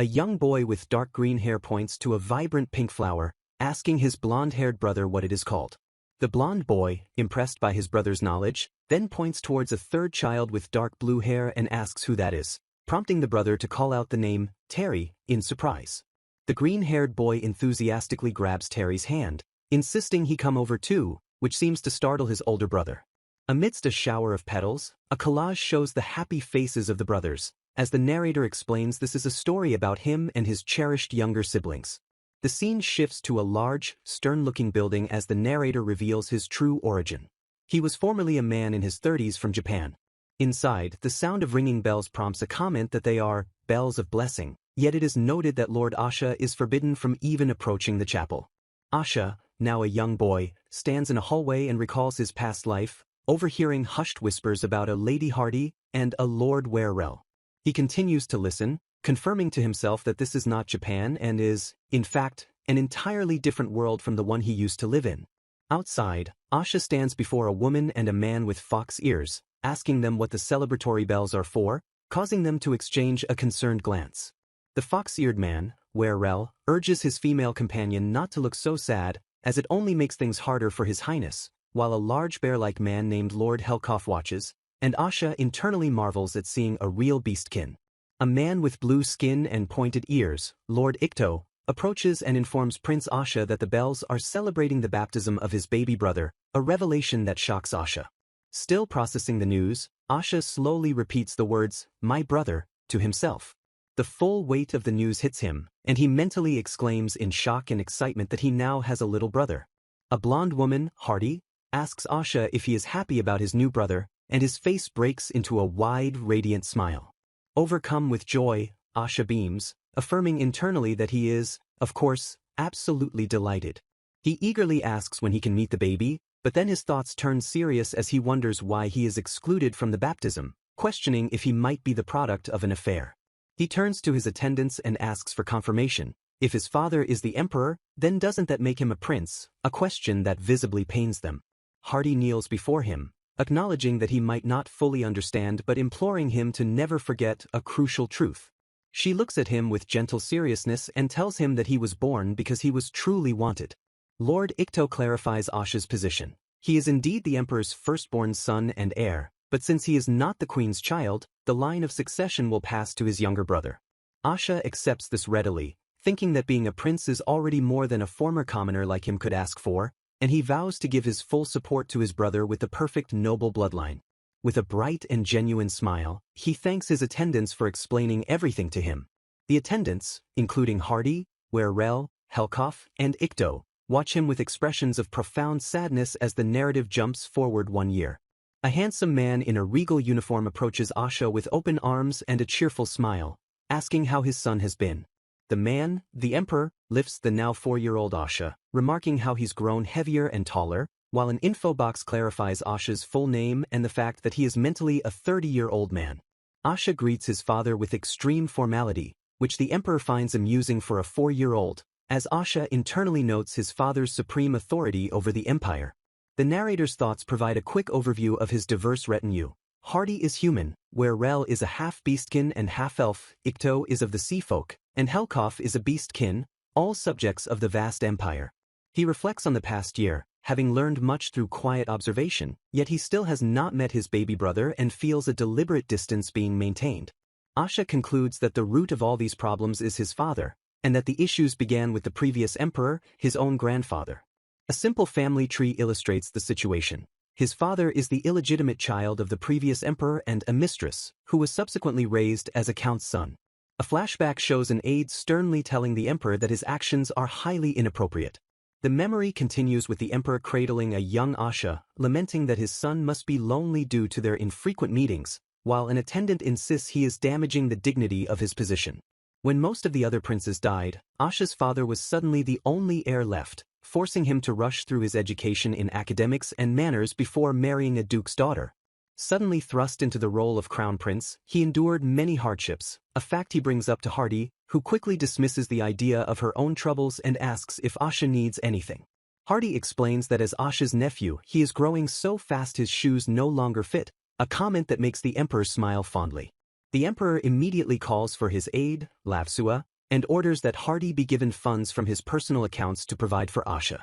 A young boy with dark green hair points to a vibrant pink flower, asking his blonde-haired brother what it is called. The blonde boy, impressed by his brother's knowledge, then points towards a third child with dark blue hair and asks who that is, prompting the brother to call out the name, Terry, in surprise. The green-haired boy enthusiastically grabs Terry's hand, insisting he come over too, which seems to startle his older brother. Amidst a shower of petals, a collage shows the happy faces of the brothers, as the narrator explains this is a story about him and his cherished younger siblings. The scene shifts to a large, stern-looking building as the narrator reveals his true origin. He was formerly a man in his 30s from Japan. Inside, the sound of ringing bells prompts a comment that they are bells of blessing, yet it is noted that Lord Asha is forbidden from even approaching the chapel. Asha, now a young boy, stands in a hallway and recalls his past life, overhearing hushed whispers about a Lady Hardy and a Lord Werrell. He continues to listen, confirming to himself that this is not Japan and is, in fact, an entirely different world from the one he used to live in. Outside, Asha stands before a woman and a man with fox ears, asking them what the celebratory bells are for, causing them to exchange a concerned glance. The fox-eared man, Werrell, urges his female companion not to look so sad, as it only makes things harder for his highness, while a large bear-like man named Lord Helkoff watches, and Asha internally marvels at seeing a real beastkin. A man with blue skin and pointed ears, Lord Ikto, approaches and informs Prince Asha that the bells are celebrating the baptism of his baby brother, a revelation that shocks Asha. Still processing the news, Asha slowly repeats the words, "my brother," to himself. The full weight of the news hits him, and he mentally exclaims in shock and excitement that he now has a little brother. A blonde woman, Hardy, asks Asha if he is happy about his new brother, and his face breaks into a wide, radiant smile. Overcome with joy, Asha beams, affirming internally that he is, of course, absolutely delighted. He eagerly asks when he can meet the baby, but then his thoughts turn serious as he wonders why he is excluded from the baptism, questioning if he might be the product of an affair. He turns to his attendants and asks for confirmation. If his father is the emperor, then doesn't that make him a prince, a question that visibly pains them. Hardy kneels before him, acknowledging that he might not fully understand but imploring him to never forget a crucial truth. She looks at him with gentle seriousness and tells him that he was born because he was truly wanted. Lord Ikto clarifies Asha's position. He is indeed the emperor's firstborn son and heir, but since he is not the queen's child, the line of succession will pass to his younger brother. Asha accepts this readily, thinking that being a prince is already more than a former commoner like him could ask for, and he vows to give his full support to his brother with the perfect noble bloodline. With a bright and genuine smile, he thanks his attendants for explaining everything to him. The attendants, including Hardy, Werrell, Helkoff, and Ikto, watch him with expressions of profound sadness as the narrative jumps forward 1 year. A handsome man in a regal uniform approaches Asha with open arms and a cheerful smile, asking how his son has been. The man, the emperor, lifts the now 4-year-old Asha, remarking how he's grown heavier and taller, while an info box clarifies Asha's full name and the fact that he is mentally a 30-year-old man. Asha greets his father with extreme formality, which the emperor finds amusing for a 4-year-old, as Asha internally notes his father's supreme authority over the empire. The narrator's thoughts provide a quick overview of his diverse retinue. Hardy is human, Werrell is a half-beastkin and half-elf, Ikto is of the sea folk, and Helkoff is a beastkin, all subjects of the vast empire. He reflects on the past year, having learned much through quiet observation, yet he still has not met his baby brother and feels a deliberate distance being maintained. Asha concludes that the root of all these problems is his father, and that the issues began with the previous emperor, his own grandfather. A simple family tree illustrates the situation. His father is the illegitimate child of the previous emperor and a mistress, who was subsequently raised as a count's son. A flashback shows an aide sternly telling the emperor that his actions are highly inappropriate. The memory continues with the emperor cradling a young Asha, lamenting that his son must be lonely due to their infrequent meetings, while an attendant insists he is damaging the dignity of his position. When most of the other princes died, Asha's father was suddenly the only heir left, forcing him to rush through his education in academics and manners before marrying a duke's daughter. Suddenly thrust into the role of crown prince, he endured many hardships, a fact he brings up to Hardy, who quickly dismisses the idea of her own troubles and asks if Asha needs anything. Hardy explains that as Asha's nephew, he is growing so fast his shoes no longer fit, a comment that makes the emperor smile fondly. The emperor immediately calls for his aide, Lavsua, and orders that Hardy be given funds from his personal accounts to provide for Asha.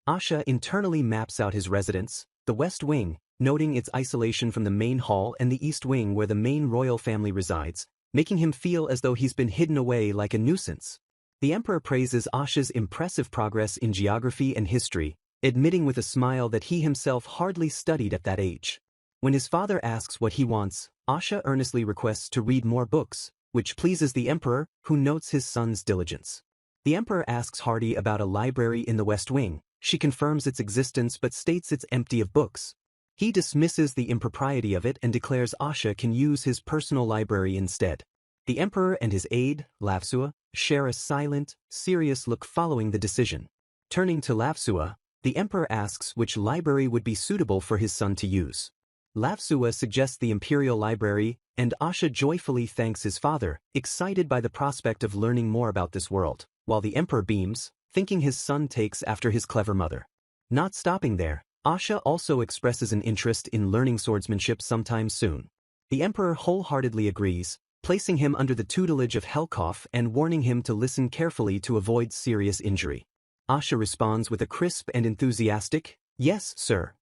Asha internally maps out his residence, the West Wing, noting its isolation from the main hall, and the East Wing where the main royal family resides, making him feel as though he's been hidden away like a nuisance. The emperor praises Asha's impressive progress in geography and history, admitting with a smile that he himself hardly studied at that age. When his father asks what he wants, Asha earnestly requests to read more books, which pleases the emperor, who notes his son's diligence. The emperor asks Hardy about a library in the West Wing. She confirms its existence but states it's empty of books. He dismisses the impropriety of it and declares Asha can use his personal library instead. The emperor and his aide, Lavsua, share a silent, serious look following the decision. Turning to Lavsua, the emperor asks which library would be suitable for his son to use. Lavsua suggests the imperial library, and Asha joyfully thanks his father, excited by the prospect of learning more about this world, while the emperor beams, thinking his son takes after his clever mother. Not stopping there, Asha also expresses an interest in learning swordsmanship sometime soon. The emperor wholeheartedly agrees, placing him under the tutelage of Helkov and warning him to listen carefully to avoid serious injury. Asha responds with a crisp and enthusiastic, "Yes, sir."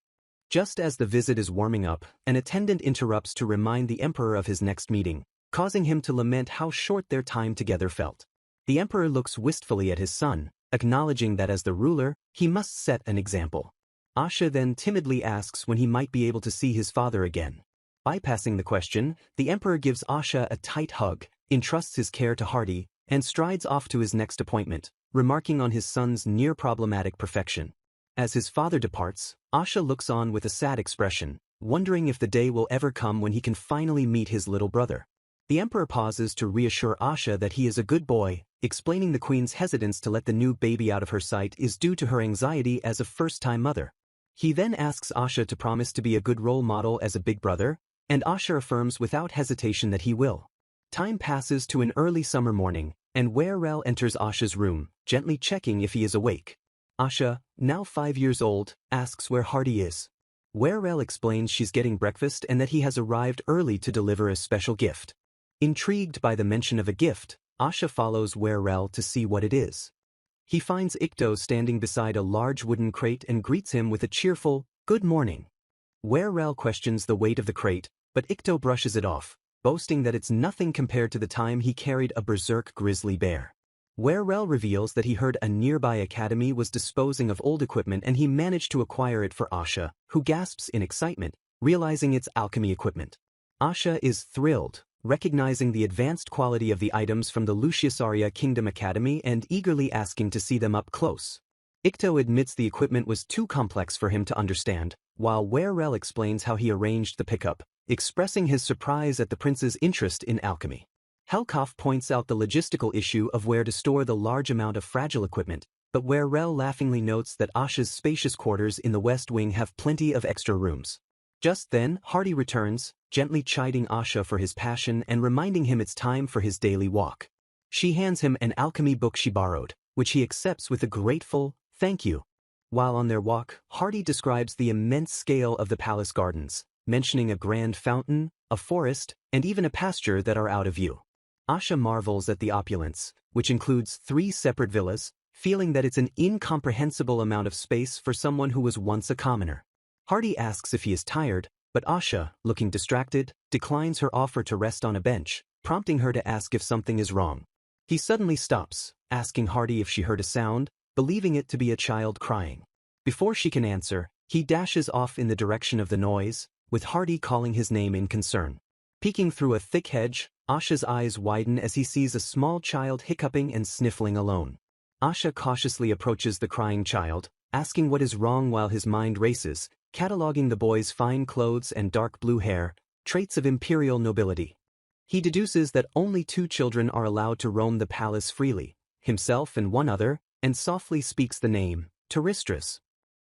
Just as the visit is warming up, an attendant interrupts to remind the emperor of his next meeting, causing him to lament how short their time together felt. The emperor looks wistfully at his son, acknowledging that as the ruler, he must set an example. Asha then timidly asks when he might be able to see his father again. Bypassing the question, the emperor gives Asha a tight hug, entrusts his care to Hardy, and strides off to his next appointment, remarking on his son's near-problematic perfection. As his father departs, Asha looks on with a sad expression, wondering if the day will ever come when he can finally meet his little brother. The emperor pauses to reassure Asha that he is a good boy, explaining the queen's hesitance to let the new baby out of her sight is due to her anxiety as a first-time mother. He then asks Asha to promise to be a good role model as a big brother, and Asha affirms without hesitation that he will. Time passes to an early summer morning, and Werel enters Asha's room, gently checking if he is awake. Asha, now 5 years old, asks where Hardy is. Werel explains she's getting breakfast and that he has arrived early to deliver a special gift. Intrigued by the mention of a gift, Asha follows Werel to see what it is. He finds Ikto standing beside a large wooden crate and greets him with a cheerful, "Good morning." Werel questions the weight of the crate, but Ikto brushes it off, boasting that it's nothing compared to the time he carried a berserk grizzly bear. Werel reveals that he heard a nearby academy was disposing of old equipment and he managed to acquire it for Asha, who gasps in excitement, realizing it's alchemy equipment. Asha is thrilled, recognizing the advanced quality of the items from the Luciusaria Kingdom Academy and eagerly asking to see them up close. Ikto admits the equipment was too complex for him to understand, while Werel explains how he arranged the pickup, expressing his surprise at the prince's interest in alchemy. Helkov points out the logistical issue of where to store the large amount of fragile equipment, but Werel laughingly notes that Asha's spacious quarters in the West Wing have plenty of extra rooms. Just then, Hardy returns, gently chiding Asha for his passion and reminding him it's time for his daily walk. She hands him an alchemy book she borrowed, which he accepts with a grateful, "Thank you." While on their walk, Hardy describes the immense scale of the palace gardens, mentioning a grand fountain, a forest, and even a pasture that are out of view. Asha marvels at the opulence, which includes 3 separate villas, feeling that it's an incomprehensible amount of space for someone who was once a commoner. Hardy asks if he is tired, but Asha, looking distracted, declines her offer to rest on a bench, prompting her to ask if something is wrong. He suddenly stops, asking Hardy if she heard a sound, believing it to be a child crying. Before she can answer, he dashes off in the direction of the noise, with Hardy calling his name in concern. Peeking through a thick hedge, Asha's eyes widen as he sees a small child hiccuping and sniffling alone. Asha cautiously approaches the crying child, asking what is wrong while his mind races, cataloging the boy's fine clothes and dark blue hair, traits of imperial nobility. He deduces that only 2 children are allowed to roam the palace freely, himself and one other, and softly speaks the name, Teristris.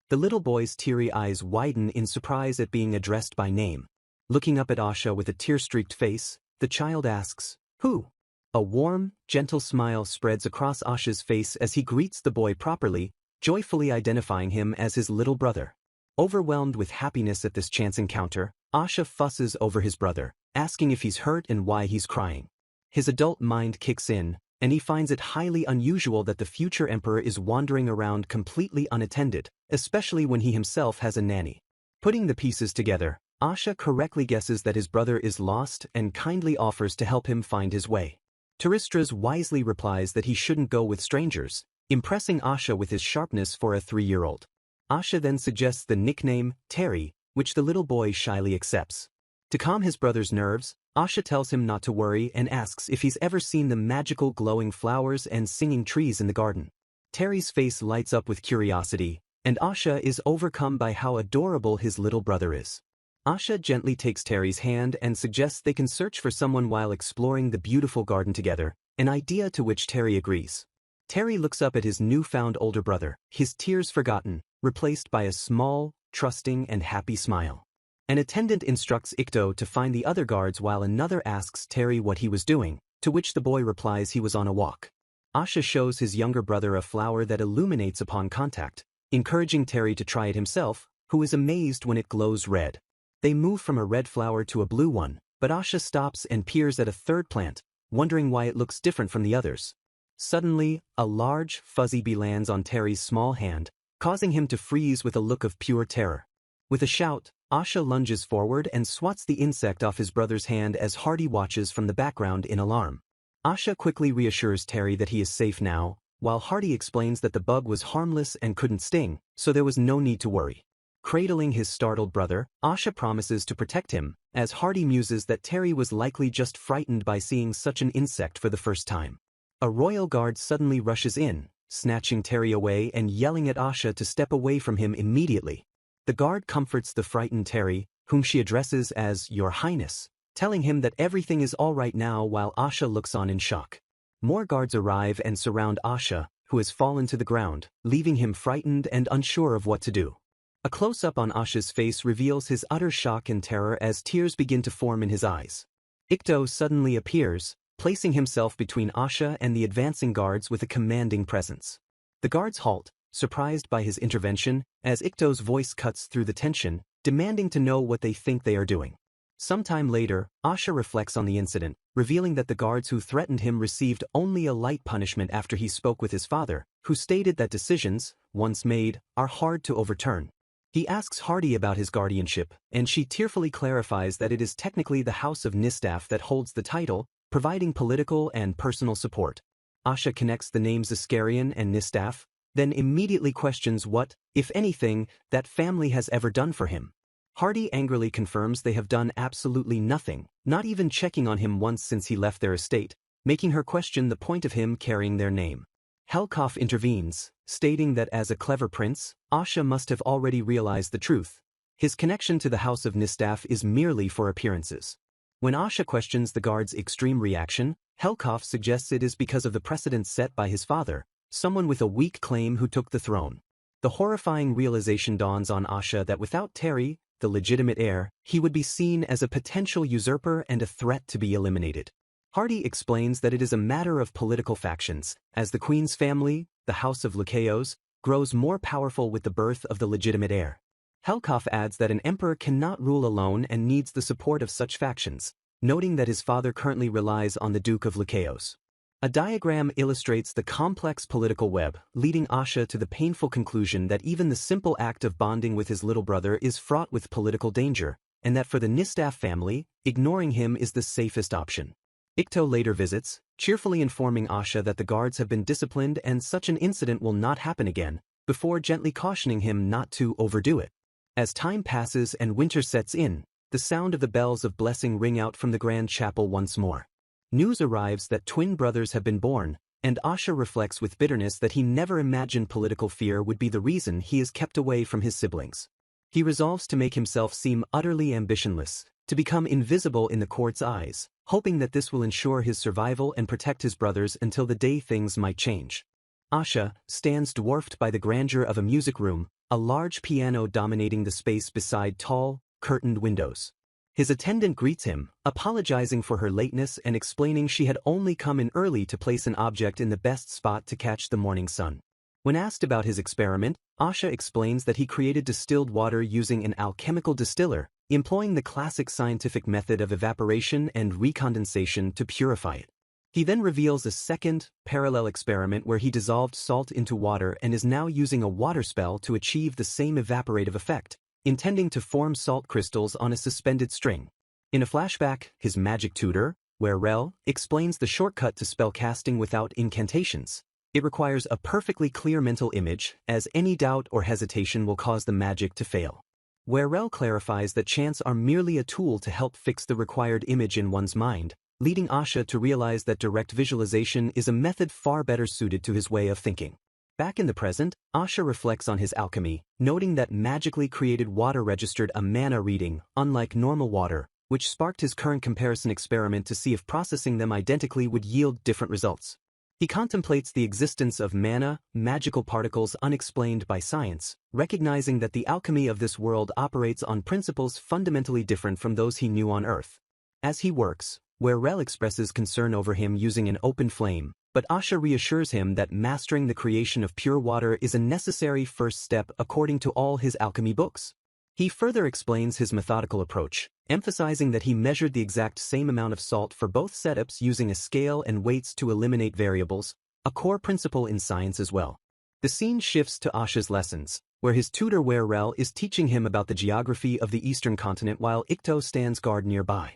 The little boy's teary eyes widen in surprise at being addressed by name. Looking up at Asha with a tear-streaked face, the child asks, "Who?" A warm, gentle smile spreads across Asha's face as he greets the boy properly, joyfully identifying him as his little brother. Overwhelmed with happiness at this chance encounter, Asha fusses over his brother, asking if he's hurt and why he's crying. His adult mind kicks in, and he finds it highly unusual that the future emperor is wandering around completely unattended, especially when he himself has a nanny. Putting the pieces together, Asha correctly guesses that his brother is lost and kindly offers to help him find his way. Teristras wisely replies that he shouldn't go with strangers, impressing Asha with his sharpness for a 3-year-old. Asha then suggests the nickname, Terry, which the little boy shyly accepts. To calm his brother's nerves, Asha tells him not to worry and asks if he's ever seen the magical glowing flowers and singing trees in the garden. Terry's face lights up with curiosity, and Asha is overcome by how adorable his little brother is. Asha gently takes Terry's hand and suggests they can search for someone while exploring the beautiful garden together, an idea to which Terry agrees. Terry looks up at his newfound older brother, his tears forgotten, replaced by a small, trusting and happy smile. An attendant instructs Ikto to find the other guards while another asks Terry what he was doing, to which the boy replies he was on a walk. Asha shows his younger brother a flower that illuminates upon contact, encouraging Terry to try it himself, who is amazed when it glows red. They move from a red flower to a blue one, but Asha stops and peers at a third plant, wondering why it looks different from the others. Suddenly, a large, fuzzy bee lands on Terry's small hand, causing him to freeze with a look of pure terror. With a shout, Asha lunges forward and swats the insect off his brother's hand as Hardy watches from the background in alarm. Asha quickly reassures Terry that he is safe now, while Hardy explains that the bug was harmless and couldn't sting, so there was no need to worry. Cradling his startled brother, Asha promises to protect him, as Hardy muses that Terry was likely just frightened by seeing such an insect for the first time. A royal guard suddenly rushes in, snatching Terry away and yelling at Asha to step away from him immediately. The guard comforts the frightened Terry, whom she addresses as Your Highness, telling him that everything is all right now while Asha looks on in shock. More guards arrive and surround Asha, who has fallen to the ground, leaving him frightened and unsure of what to do. A close-up on Asha's face reveals his utter shock and terror as tears begin to form in his eyes. Ikto suddenly appears, placing himself between Asha and the advancing guards with a commanding presence. The guards halt, surprised by his intervention, as Ikto's voice cuts through the tension, demanding to know what they think they are doing. Sometime later, Asha reflects on the incident, revealing that the guards who threatened him received only a light punishment after he spoke with his father, who stated that decisions, once made, are hard to overturn. He asks Hardy about his guardianship, and she tearfully clarifies that it is technically the House of Nistaf that holds the title, providing political and personal support. Asha connects the names Iscarian and Nistaf, then immediately questions what, if anything, that family has ever done for him. Hardy angrily confirms they have done absolutely nothing, not even checking on him once since he left their estate, making her question the point of him carrying their name. Helkoff intervenes, stating that as a clever prince, Asha must have already realized the truth. His connection to the House of Nistaf is merely for appearances. When Asha questions the guard's extreme reaction, Helkoff suggests it is because of the precedent set by his father, someone with a weak claim who took the throne. The horrifying realization dawns on Asha that without Terry, the legitimate heir, he would be seen as a potential usurper and a threat to be eliminated. Hardy explains that it is a matter of political factions, as the Queen's family, the House of Lycaos, grows more powerful with the birth of the legitimate heir. Helkoff adds that an emperor cannot rule alone and needs the support of such factions, noting that his father currently relies on the Duke of Lycaos. A diagram illustrates the complex political web, leading Asha to the painful conclusion that even the simple act of bonding with his little brother is fraught with political danger, and that for the Nistaf family, ignoring him is the safest option. Ikto later visits, cheerfully informing Asha that the guards have been disciplined and such an incident will not happen again, before gently cautioning him not to overdo it. As time passes and winter sets in, the sound of the bells of blessing ring out from the grand chapel once more. News arrives that twin brothers have been born, and Asha reflects with bitterness that he never imagined political fear would be the reason he is kept away from his siblings. He resolves to make himself seem utterly ambitionless, to become invisible in the court's eyes, hoping that this will ensure his survival and protect his brothers until the day things might change. Asha stands dwarfed by the grandeur of a music room, a large piano dominating the space beside tall, curtained windows. His attendant greets him, apologizing for her lateness and explaining she had only come in early to place an object in the best spot to catch the morning sun. When asked about his experiment, Asha explains that he created distilled water using an alchemical distiller, employing the classic scientific method of evaporation and recondensation to purify it. He then reveals a second, parallel experiment where he dissolved salt into water and is now using a water spell to achieve the same evaporative effect, intending to form salt crystals on a suspended string. In a flashback, his magic tutor, Werel, explains the shortcut to spell casting without incantations. It requires a perfectly clear mental image, as any doubt or hesitation will cause the magic to fail. Werel clarifies that chants are merely a tool to help fix the required image in one's mind, leading Asha to realize that direct visualization is a method far better suited to his way of thinking. Back in the present, Asha reflects on his alchemy, noting that magically created water registered a mana reading, unlike normal water, which sparked his current comparison experiment to see if processing them identically would yield different results. He contemplates the existence of mana, magical particles unexplained by science, recognizing that the alchemy of this world operates on principles fundamentally different from those he knew on Earth. As he works, Werel expresses concern over him using an open flame, but Asha reassures him that mastering the creation of pure water is a necessary first step according to all his alchemy books. He further explains his methodical approach, emphasizing that he measured the exact same amount of salt for both setups using a scale and weights to eliminate variables, a core principle in science as well. The scene shifts to Asha's lessons, where his tutor Werel is teaching him about the geography of the eastern continent while Ikto stands guard nearby.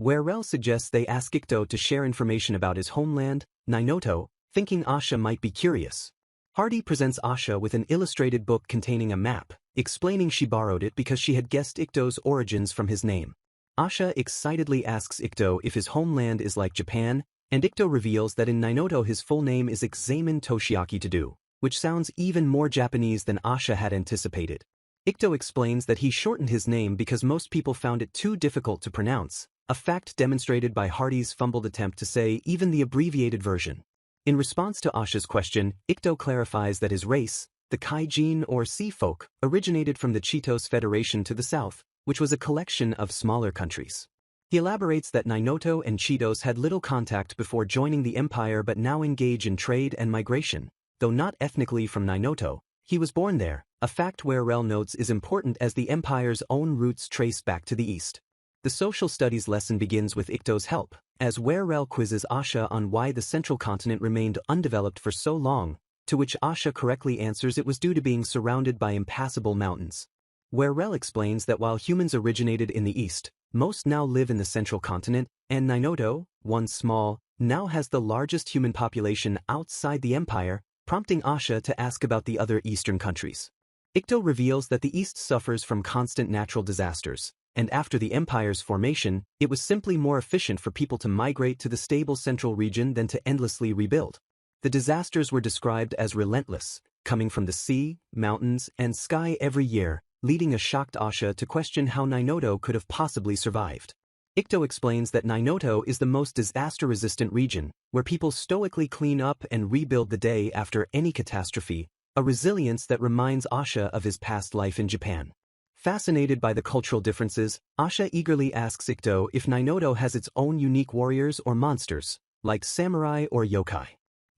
Werel suggests they ask Ikto to share information about his homeland, Nainoto, thinking Asha might be curious. Hardy presents Asha with an illustrated book containing a map, explaining she borrowed it because she had guessed Ikto's origins from his name. Asha excitedly asks Ikto if his homeland is like Japan, and Ikto reveals that in Nainoto his full name is Ixamen Toshiaki Tadu, which sounds even more Japanese than Asha had anticipated. Ikto explains that he shortened his name because most people found it too difficult to pronounce, a fact demonstrated by Hardy's fumbled attempt to say even the abbreviated version. In response to Asha's question, Ikto clarifies that his race, the Kaijin or Sea Folk, originated from the Chitos Federation to the south, which was a collection of smaller countries. He elaborates that Nainoto and Chitos had little contact before joining the empire but now engage in trade and migration. Though not ethnically from Nainoto, he was born there, a fact Werel notes is important as the empire's own roots trace back to the east. The social studies lesson begins with Ikto's help, as Werel quizzes Asha on why the central continent remained undeveloped for so long, to which Asha correctly answers it was due to being surrounded by impassable mountains. Werel explains that while humans originated in the east, most now live in the central continent, and Nainoto, once small, now has the largest human population outside the empire, prompting Asha to ask about the other eastern countries. Ikto reveals that the east suffers from constant natural disasters, and after the empire's formation, it was simply more efficient for people to migrate to the stable central region than to endlessly rebuild. The disasters were described as relentless, coming from the sea, mountains, and sky every year, leading a shocked Asha to question how Nainoto could have possibly survived. Ikto explains that Nainoto is the most disaster-resistant region, where people stoically clean up and rebuild the day after any catastrophe, a resilience that reminds Asha of his past life in Japan. Fascinated by the cultural differences, Asha eagerly asks Ikto if Nainoto has its own unique warriors or monsters, like samurai or yokai.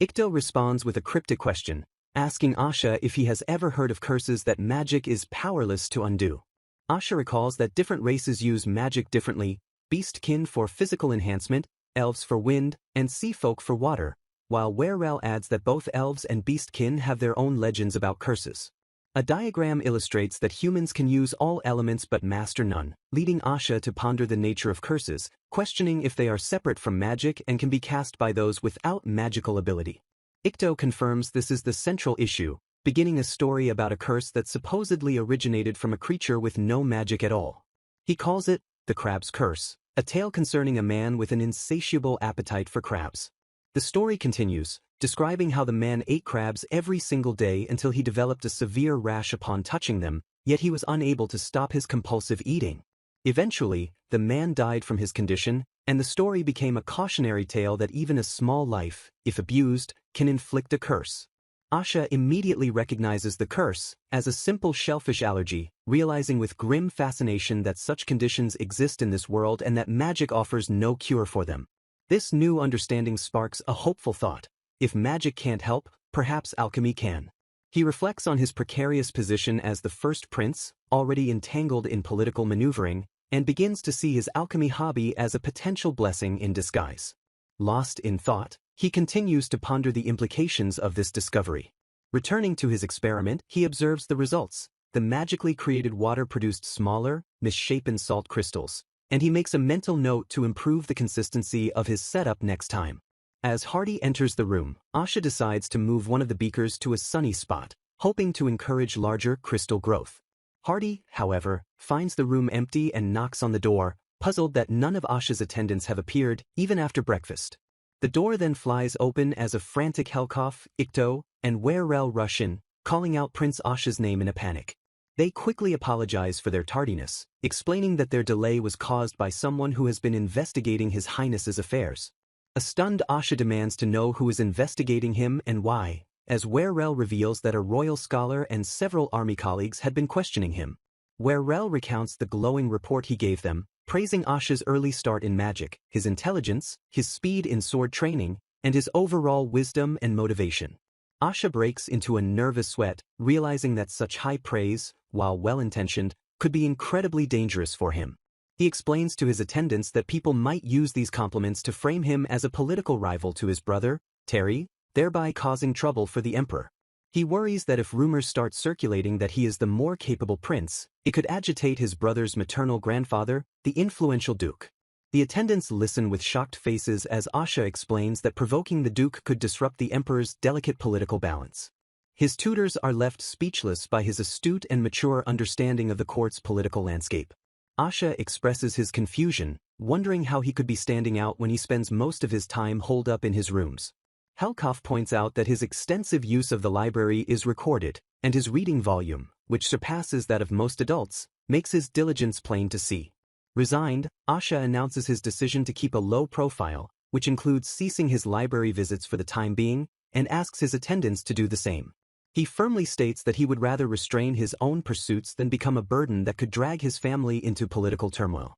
Ikto responds with a cryptic question, asking Asha if he has ever heard of curses that magic is powerless to undo. Asha recalls that different races use magic differently, beastkin for physical enhancement, elves for wind, and sea folk for water, while Werel adds that both elves and beastkin have their own legends about curses. A diagram illustrates that humans can use all elements but master none, leading Asha to ponder the nature of curses, questioning if they are separate from magic and can be cast by those without magical ability. Ikto confirms this is the central issue, beginning a story about a curse that supposedly originated from a creature with no magic at all. He calls it the Crab's Curse, a tale concerning a man with an insatiable appetite for crabs. The story continues, describing how the man ate crabs every single day until he developed a severe rash upon touching them, yet he was unable to stop his compulsive eating. Eventually, the man died from his condition, and the story became a cautionary tale that even a small life, if abused, can inflict a curse. Asha immediately recognizes the curse as a simple shellfish allergy, realizing with grim fascination that such conditions exist in this world and that magic offers no cure for them. This new understanding sparks a hopeful thought. If magic can't help, perhaps alchemy can. He reflects on his precarious position as the first prince, already entangled in political maneuvering, and begins to see his alchemy hobby as a potential blessing in disguise. Lost in thought, he continues to ponder the implications of this discovery. Returning to his experiment, he observes the results. The magically created water produced smaller, misshapen salt crystals, and he makes a mental note to improve the consistency of his setup next time. As Hardy enters the room, Asha decides to move one of the beakers to a sunny spot, hoping to encourage larger crystal growth. Hardy, however, finds the room empty and knocks on the door, puzzled that none of Asha's attendants have appeared, even after breakfast. The door then flies open as a frantic Helkoff, Ikto, and Werel rush in, calling out Prince Asha's name in a panic. They quickly apologize for their tardiness, explaining that their delay was caused by someone who has been investigating His Highness's affairs. A stunned Asha demands to know who is investigating him and why, as Werel reveals that a royal scholar and several army colleagues had been questioning him. Werel recounts the glowing report he gave them, praising Asha's early start in magic, his intelligence, his speed in sword training, and his overall wisdom and motivation. Asha breaks into a nervous sweat, realizing that such high praise, while well-intentioned, could be incredibly dangerous for him. He explains to his attendants that people might use these compliments to frame him as a political rival to his brother, Terry, thereby causing trouble for the emperor. He worries that if rumors start circulating that he is the more capable prince, it could agitate his brother's maternal grandfather, the influential duke. The attendants listen with shocked faces as Asha explains that provoking the duke could disrupt the emperor's delicate political balance. His tutors are left speechless by his astute and mature understanding of the court's political landscape. Asha expresses his confusion, wondering how he could be standing out when he spends most of his time holed up in his rooms. Helkoff points out that his extensive use of the library is recorded, and his reading volume, which surpasses that of most adults, makes his diligence plain to see. Resigned, Asha announces his decision to keep a low profile, which includes ceasing his library visits for the time being, and asks his attendants to do the same. He firmly states that he would rather restrain his own pursuits than become a burden that could drag his family into political turmoil.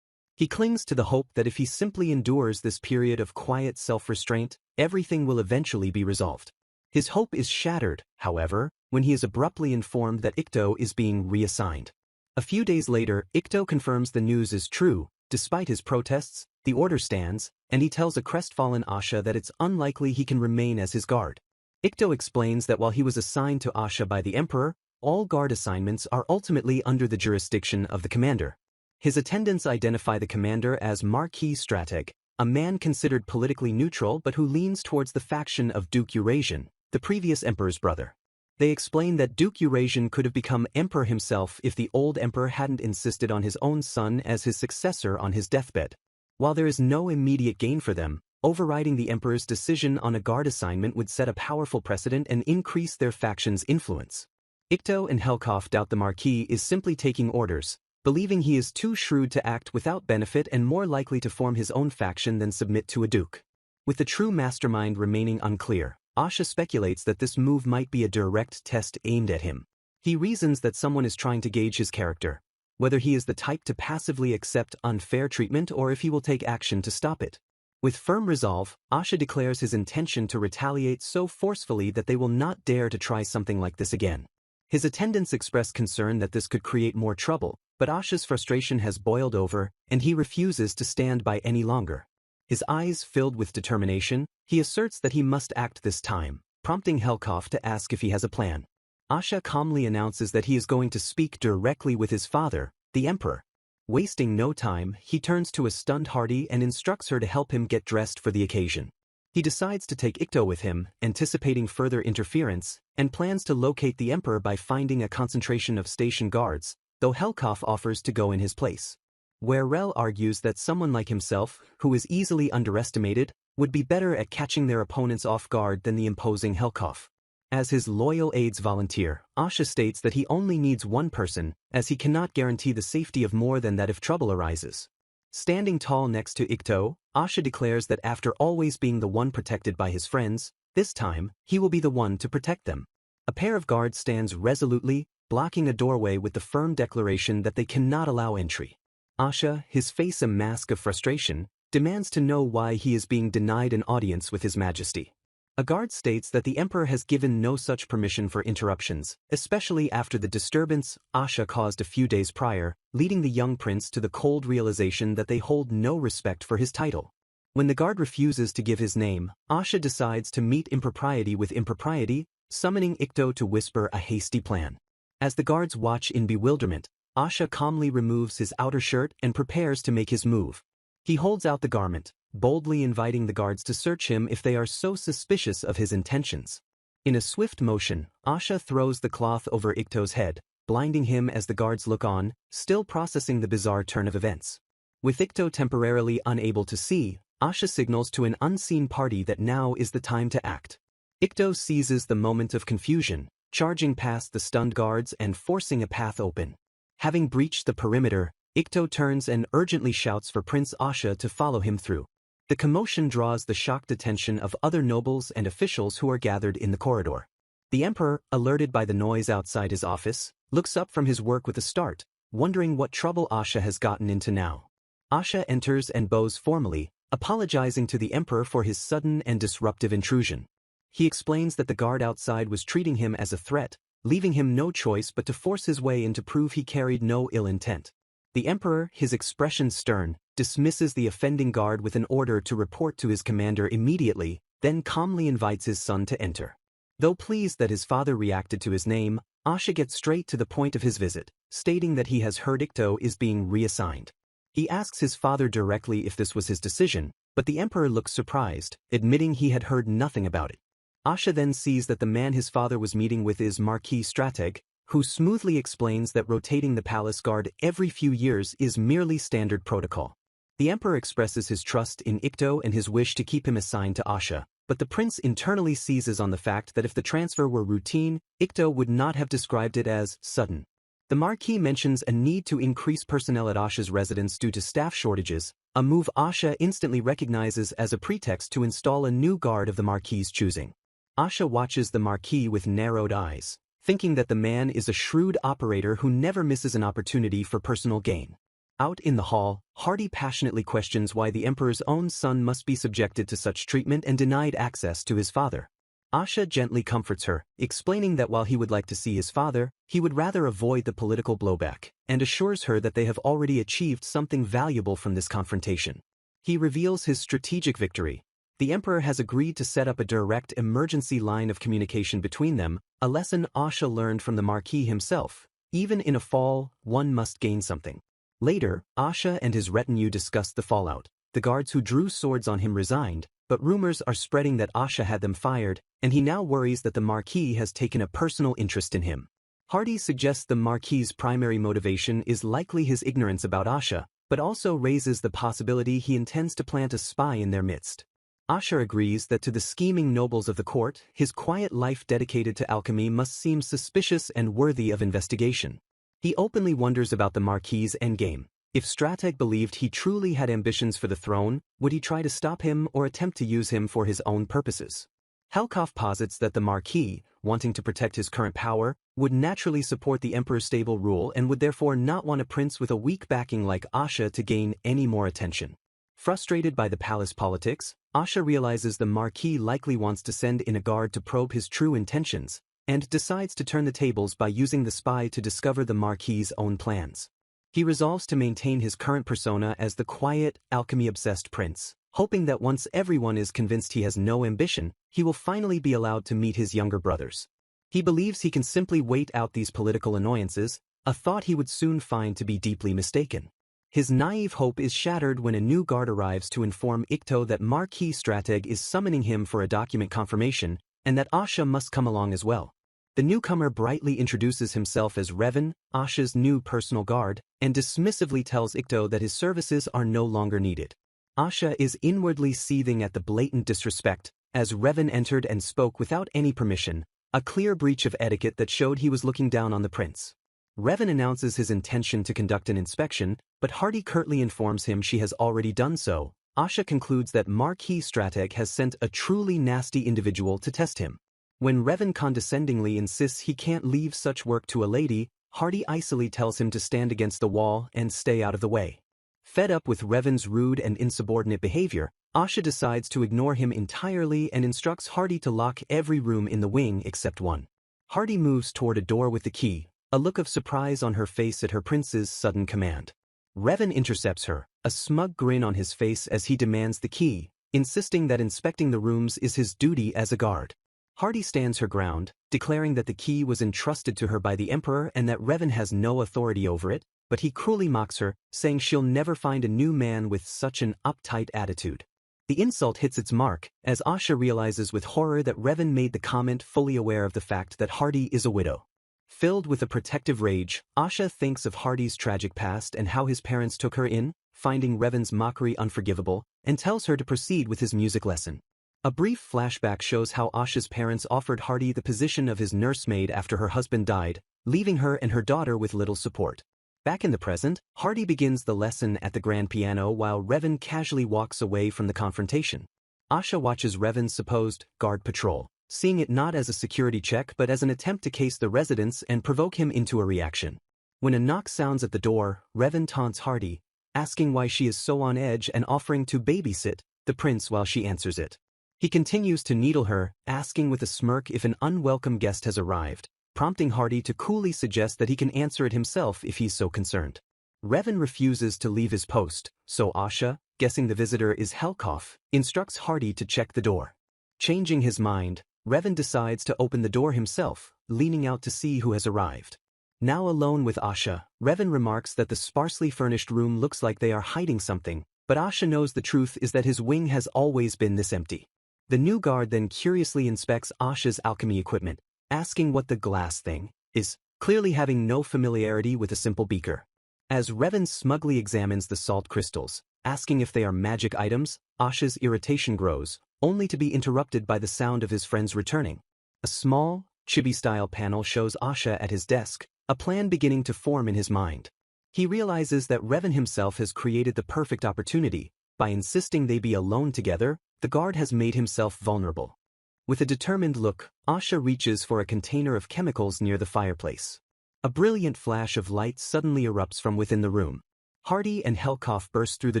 He clings to the hope that if he simply endures this period of quiet self-restraint, everything will eventually be resolved. His hope is shattered, however, when he is abruptly informed that Ikto is being reassigned. A few days later, Ikto confirms the news is true. Despite his protests, the order stands, and he tells a crestfallen Asha that it's unlikely he can remain as his guard. Ikto explains that while he was assigned to Asha by the emperor, all guard assignments are ultimately under the jurisdiction of the commander. His attendants identify the commander as Marquis Strateg, a man considered politically neutral but who leans towards the faction of Duke Eurasian, the previous emperor's brother. They explain that Duke Eurasian could have become emperor himself if the old emperor hadn't insisted on his own son as his successor on his deathbed. While there is no immediate gain for them, overriding the emperor's decision on a guard assignment would set a powerful precedent and increase their faction's influence. Ikto and Helkoff doubt the Marquis is simply taking orders, believing he is too shrewd to act without benefit and more likely to form his own faction than submit to a duke. With the true mastermind remaining unclear, Asha speculates that this move might be a direct test aimed at him. He reasons that someone is trying to gauge his character, whether he is the type to passively accept unfair treatment or if he will take action to stop it. With firm resolve, Asha declares his intention to retaliate so forcefully that they will not dare to try something like this again. His attendants express concern that this could create more trouble, but Asha's frustration has boiled over, and he refuses to stand by any longer. His eyes filled with determination, he asserts that he must act this time, prompting Helkoff to ask if he has a plan. Asha calmly announces that he is going to speak directly with his father, the emperor. Wasting no time, he turns to a stunned Hardy and instructs her to help him get dressed for the occasion. He decides to take Ikto with him, anticipating further interference, and plans to locate the emperor by finding a concentration of station guards, though Helkoff offers to go in his place. Werel argues that someone like himself, who is easily underestimated, would be better at catching their opponents off guard than the imposing Helkoff. As his loyal aides volunteer, Asha states that he only needs one person, as he cannot guarantee the safety of more than that if trouble arises. Standing tall next to Ikto, Asha declares that after always being the one protected by his friends, this time, he will be the one to protect them. A pair of guards stands resolutely, blocking a doorway with the firm declaration that they cannot allow entry. Asha, his face a mask of frustration, demands to know why he is being denied an audience with His Majesty. A guard states that the emperor has given no such permission for interruptions, especially after the disturbance Asha caused a few days prior, leading the young prince to the cold realization that they hold no respect for his title. When the guard refuses to give his name, Asha decides to meet impropriety with impropriety, summoning Ikto to whisper a hasty plan. As the guards watch in bewilderment, Asha calmly removes his outer shirt and prepares to make his move. He holds out the garment, boldly inviting the guards to search him if they are so suspicious of his intentions. In a swift motion, Asha throws the cloth over Ikto's head, blinding him as the guards look on, still processing the bizarre turn of events. With Ikto temporarily unable to see, Asha signals to an unseen party that now is the time to act. Ikto seizes the moment of confusion, charging past the stunned guards and forcing a path open. Having breached the perimeter, Ikto turns and urgently shouts for Prince Asha to follow him through. The commotion draws the shocked attention of other nobles and officials who are gathered in the corridor. The emperor, alerted by the noise outside his office, looks up from his work with a start, wondering what trouble Asha has gotten into now. Asha enters and bows formally, apologizing to the emperor for his sudden and disruptive intrusion. He explains that the guard outside was treating him as a threat, leaving him no choice but to force his way in to prove he carried no ill intent. The emperor, his expression stern, dismisses the offending guard with an order to report to his commander immediately, then calmly invites his son to enter. Though pleased that his father reacted to his name, Asha gets straight to the point of his visit, stating that he has heard Ikto is being reassigned. He asks his father directly if this was his decision, but the emperor looks surprised, admitting he had heard nothing about it. Asha then sees that the man his father was meeting with is Marquis Strateg, who smoothly explains that rotating the palace guard every few years is merely standard protocol. The emperor expresses his trust in Ikto and his wish to keep him assigned to Asha, but the prince internally seizes on the fact that if the transfer were routine, Ikto would not have described it as sudden. The Marquis mentions a need to increase personnel at Asha's residence due to staff shortages, a move Asha instantly recognizes as a pretext to install a new guard of the Marquis's choosing. Asha watches the Marquis with narrowed eyes, thinking that the man is a shrewd operator who never misses an opportunity for personal gain. Out in the hall, Hardy passionately questions why the emperor's own son must be subjected to such treatment and denied access to his father. Asha gently comforts her, explaining that while he would like to see his father, he would rather avoid the political blowback, and assures her that they have already achieved something valuable from this confrontation. He reveals his strategic victory. The emperor has agreed to set up a direct emergency line of communication between them, a lesson Asha learned from the Marquis himself. Even in a fall, one must gain something. Later, Asha and his retinue discussed the fallout. The guards who drew swords on him resigned, but rumors are spreading that Asha had them fired, and he now worries that the Marquis has taken a personal interest in him. Hardy suggests the Marquis's primary motivation is likely his ignorance about Asha, but also raises the possibility he intends to plant a spy in their midst. Asha agrees that to the scheming nobles of the court, his quiet life dedicated to alchemy must seem suspicious and worthy of investigation. He openly wonders about the Marquis's endgame. If Strateg believed he truly had ambitions for the throne, would he try to stop him or attempt to use him for his own purposes? Helkov posits that the Marquis, wanting to protect his current power, would naturally support the emperor's stable rule and would therefore not want a prince with a weak backing like Asha to gain any more attention. Frustrated by the palace politics, Asha realizes the Marquis likely wants to send in a guard to probe his true intentions, and decides to turn the tables by using the spy to discover the Marquis's own plans. He resolves to maintain his current persona as the quiet, alchemy-obsessed prince, hoping that once everyone is convinced he has no ambition, he will finally be allowed to meet his younger brothers. He believes he can simply wait out these political annoyances, a thought he would soon find to be deeply mistaken. His naive hope is shattered when a new guard arrives to inform Ikto that Marquis Strateg is summoning him for a document confirmation, and that Asha must come along as well. The newcomer brightly introduces himself as Revan, Asha's new personal guard, and dismissively tells Ikto that his services are no longer needed. Asha is inwardly seething at the blatant disrespect, as Revan entered and spoke without any permission, a clear breach of etiquette that showed he was looking down on the prince. Revan announces his intention to conduct an inspection, but Hardy curtly informs him she has already done so. Asha concludes that Marquis Strateg has sent a truly nasty individual to test him. When Revan condescendingly insists he can't leave such work to a lady, Hardy icily tells him to stand against the wall and stay out of the way. Fed up with Revan's rude and insubordinate behavior, Asha decides to ignore him entirely and instructs Hardy to lock every room in the wing except one. Hardy moves toward a door with the key, a look of surprise on her face at her prince's sudden command. Revan intercepts her, a smug grin on his face as he demands the key, insisting that inspecting the rooms is his duty as a guard. Hardy stands her ground, declaring that the key was entrusted to her by the Emperor and that Revan has no authority over it, but he cruelly mocks her, saying she'll never find a new man with such an uptight attitude. The insult hits its mark, as Asha realizes with horror that Revan made the comment fully aware of the fact that Hardy is a widow. Filled with a protective rage, Asha thinks of Hardy's tragic past and how his parents took her in, finding Revan's mockery unforgivable, and tells her to proceed with his music lesson. A brief flashback shows how Asha's parents offered Hardy the position of his nursemaid after her husband died, leaving her and her daughter with little support. Back in the present, Hardy begins the lesson at the grand piano while Revan casually walks away from the confrontation. Asha watches Revan's supposed guard patrol, seeing it not as a security check but as an attempt to case the residents and provoke him into a reaction. When a knock sounds at the door, Revan taunts Hardy, asking why she is so on edge and offering to babysit the prince while she answers it. He continues to needle her, asking with a smirk if an unwelcome guest has arrived, prompting Hardy to coolly suggest that he can answer it himself if he's so concerned. Revan refuses to leave his post, so Asha, guessing the visitor is Helkoff, instructs Hardy to check the door. Changing his mind, Revan decides to open the door himself, leaning out to see who has arrived. Now alone with Asha, Revan remarks that the sparsely furnished room looks like they are hiding something, but Asha knows the truth is that his wing has always been this empty. The new guard then curiously inspects Asha's alchemy equipment, asking what the glass thing is, clearly having no familiarity with a simple beaker. As Revan smugly examines the salt crystals, asking if they are magic items, Asha's irritation grows, only to be interrupted by the sound of his friends returning. A small, chibi-style panel shows Asha at his desk, a plan beginning to form in his mind. He realizes that Revan himself has created the perfect opportunity. By insisting they be alone together, the guard has made himself vulnerable. With a determined look, Asha reaches for a container of chemicals near the fireplace. A brilliant flash of light suddenly erupts from within the room. Hardy and Helkoff burst through the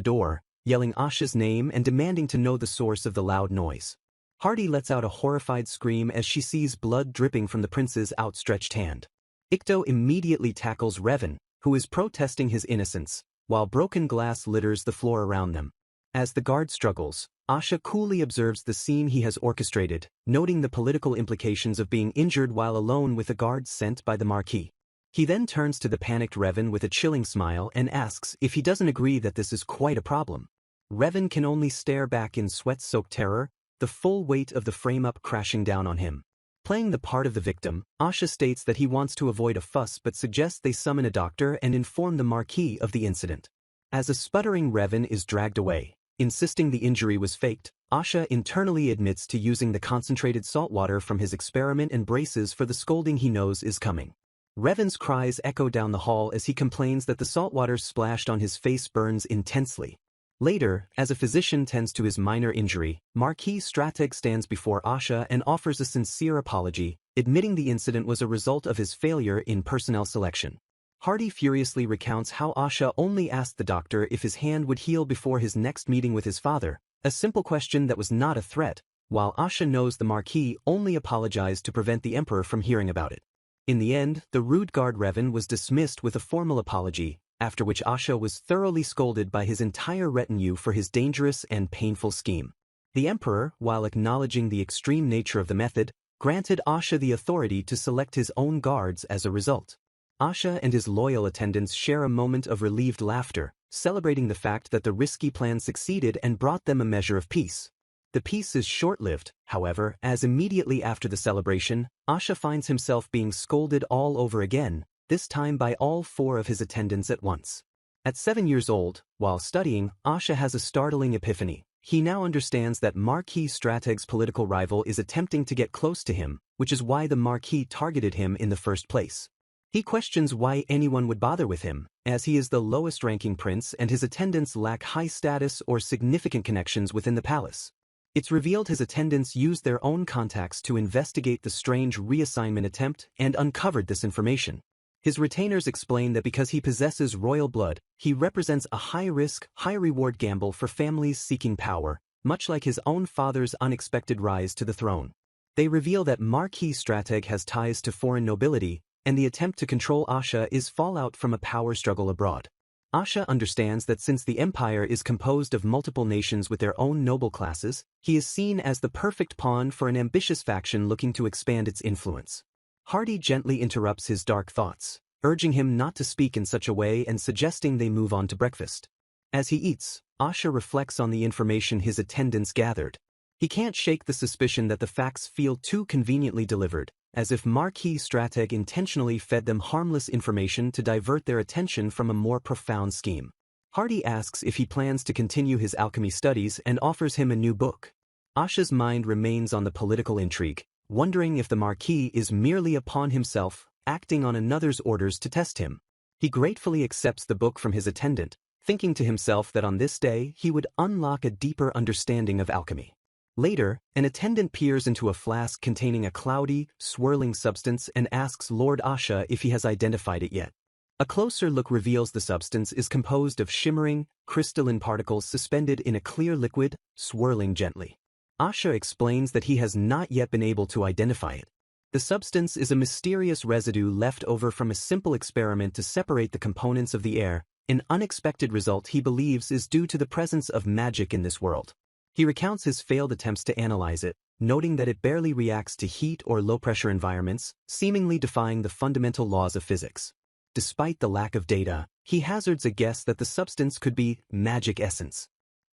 door, yelling Asha's name and demanding to know the source of the loud noise. Hardy lets out a horrified scream as she sees blood dripping from the prince's outstretched hand. Ikto immediately tackles Revan, who is protesting his innocence, while broken glass litters the floor around them. As the guard struggles, Asha coolly observes the scene he has orchestrated, noting the political implications of being injured while alone with a guard sent by the Marquis. He then turns to the panicked Revan with a chilling smile and asks if he doesn't agree that this is quite a problem. Revan can only stare back in sweat-soaked terror, the full weight of the frame-up crashing down on him. Playing the part of the victim, Asha states that he wants to avoid a fuss but suggests they summon a doctor and inform the Marquis of the incident. As a sputtering Revan is dragged away, insisting the injury was faked, Asha internally admits to using the concentrated salt water from his experiment and braces for the scolding he knows is coming. Revan's cries echo down the hall as he complains that the salt water splashed on his face burns intensely. Later, as a physician tends to his minor injury, Marquis Strateg stands before Asha and offers a sincere apology, admitting the incident was a result of his failure in personnel selection. Hardy furiously recounts how Asha only asked the doctor if his hand would heal before his next meeting with his father, a simple question that was not a threat, while Asha knows the Marquis only apologized to prevent the Emperor from hearing about it. In the end, the rude guard Revan was dismissed with a formal apology, after which Asha was thoroughly scolded by his entire retinue for his dangerous and painful scheme. The Emperor, while acknowledging the extreme nature of the method, granted Asha the authority to select his own guards as a result. Asha and his loyal attendants share a moment of relieved laughter, celebrating the fact that the risky plan succeeded and brought them a measure of peace. The peace is short-lived, however, as immediately after the celebration, Asha finds himself being scolded all over again, this time by all 4 of his attendants at once. At 7 years old, while studying, Asha has a startling epiphany. He now understands that Marquis Strateg's political rival is attempting to get close to him, which is why the Marquis targeted him in the first place. He questions why anyone would bother with him, as he is the lowest-ranking prince and his attendants lack high status or significant connections within the palace. It's revealed his attendants used their own contacts to investigate the strange reassignment attempt and uncovered this information. His retainers explain that because he possesses royal blood, he represents a high-risk, high-reward gamble for families seeking power, much like his own father's unexpected rise to the throne. They reveal that Marquis Strateg has ties to foreign nobility, and the attempt to control Asha is fallout from a power struggle abroad. Asha understands that since the empire is composed of multiple nations with their own noble classes, he is seen as the perfect pawn for an ambitious faction looking to expand its influence. Hardy gently interrupts his dark thoughts, urging him not to speak in such a way and suggesting they move on to breakfast. As he eats, Asha reflects on the information his attendants gathered. He can't shake the suspicion that the facts feel too conveniently delivered, as if Marquis Strateg intentionally fed them harmless information to divert their attention from a more profound scheme. Hardy asks if he plans to continue his alchemy studies and offers him a new book. Asha's mind remains on the political intrigue, wondering if the Marquis is merely a pawn himself, acting on another's orders to test him. He gratefully accepts the book from his attendant, thinking to himself that on this day he would unlock a deeper understanding of alchemy. Later, an attendant peers into a flask containing a cloudy, swirling substance and asks Lord Asha if he has identified it yet. A closer look reveals the substance is composed of shimmering, crystalline particles suspended in a clear liquid, swirling gently. Asha explains that he has not yet been able to identify it. The substance is a mysterious residue left over from a simple experiment to separate the components of the air, an unexpected result he believes is due to the presence of magic in this world. He recounts his failed attempts to analyze it, noting that it barely reacts to heat or low-pressure environments, seemingly defying the fundamental laws of physics. Despite the lack of data, he hazards a guess that the substance could be magic essence.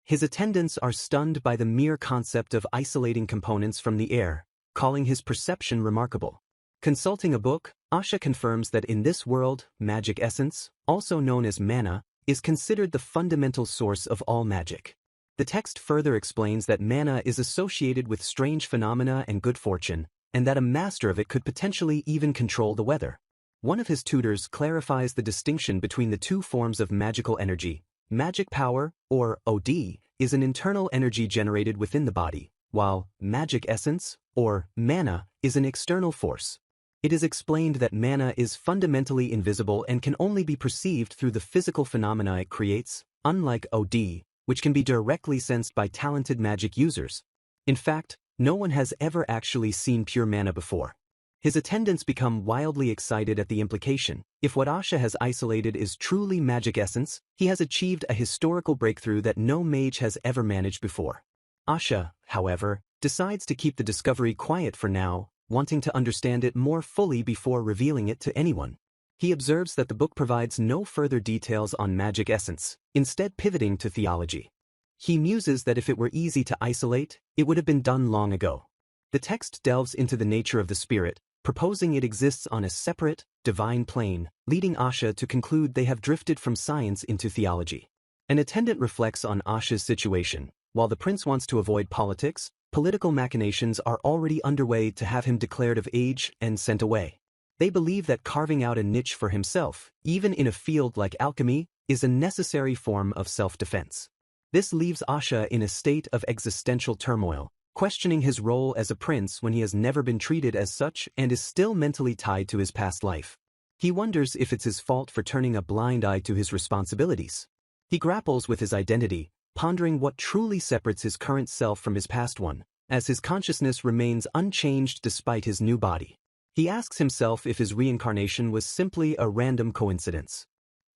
His attendants are stunned by the mere concept of isolating components from the air, calling his perception remarkable. Consulting a book, Asha confirms that in this world, magic essence, also known as mana, is considered the fundamental source of all magic. The text further explains that mana is associated with strange phenomena and good fortune, and that a master of it could potentially even control the weather. One of his tutors clarifies the distinction between the two forms of magical energy. Magic power, or OD, is an internal energy generated within the body, while magic essence, or mana, is an external force. It is explained that mana is fundamentally invisible and can only be perceived through the physical phenomena it creates, unlike OD, which can be directly sensed by talented magic users. In fact, no one has ever actually seen pure mana before. His attendants become wildly excited at the implication. If what Asha has isolated is truly magic essence, he has achieved a historical breakthrough that no mage has ever managed before. Asha, however, decides to keep the discovery quiet for now, wanting to understand it more fully before revealing it to anyone. He observes that the book provides no further details on magic essence, instead pivoting to theology. He muses that if it were easy to isolate, it would have been done long ago. The text delves into the nature of the spirit, proposing it exists on a separate, divine plane, leading Asha to conclude they have drifted from science into theology. An attendant reflects on Asha's situation. While the prince wants to avoid politics, political machinations are already underway to have him declared of age and sent away. They believe that carving out a niche for himself, even in a field like alchemy, is a necessary form of self-defense. This leaves Asha in a state of existential turmoil, questioning his role as a prince when he has never been treated as such and is still mentally tied to his past life. He wonders if it's his fault for turning a blind eye to his responsibilities. He grapples with his identity, pondering what truly separates his current self from his past one, as his consciousness remains unchanged despite his new body. He asks himself if his reincarnation was simply a random coincidence.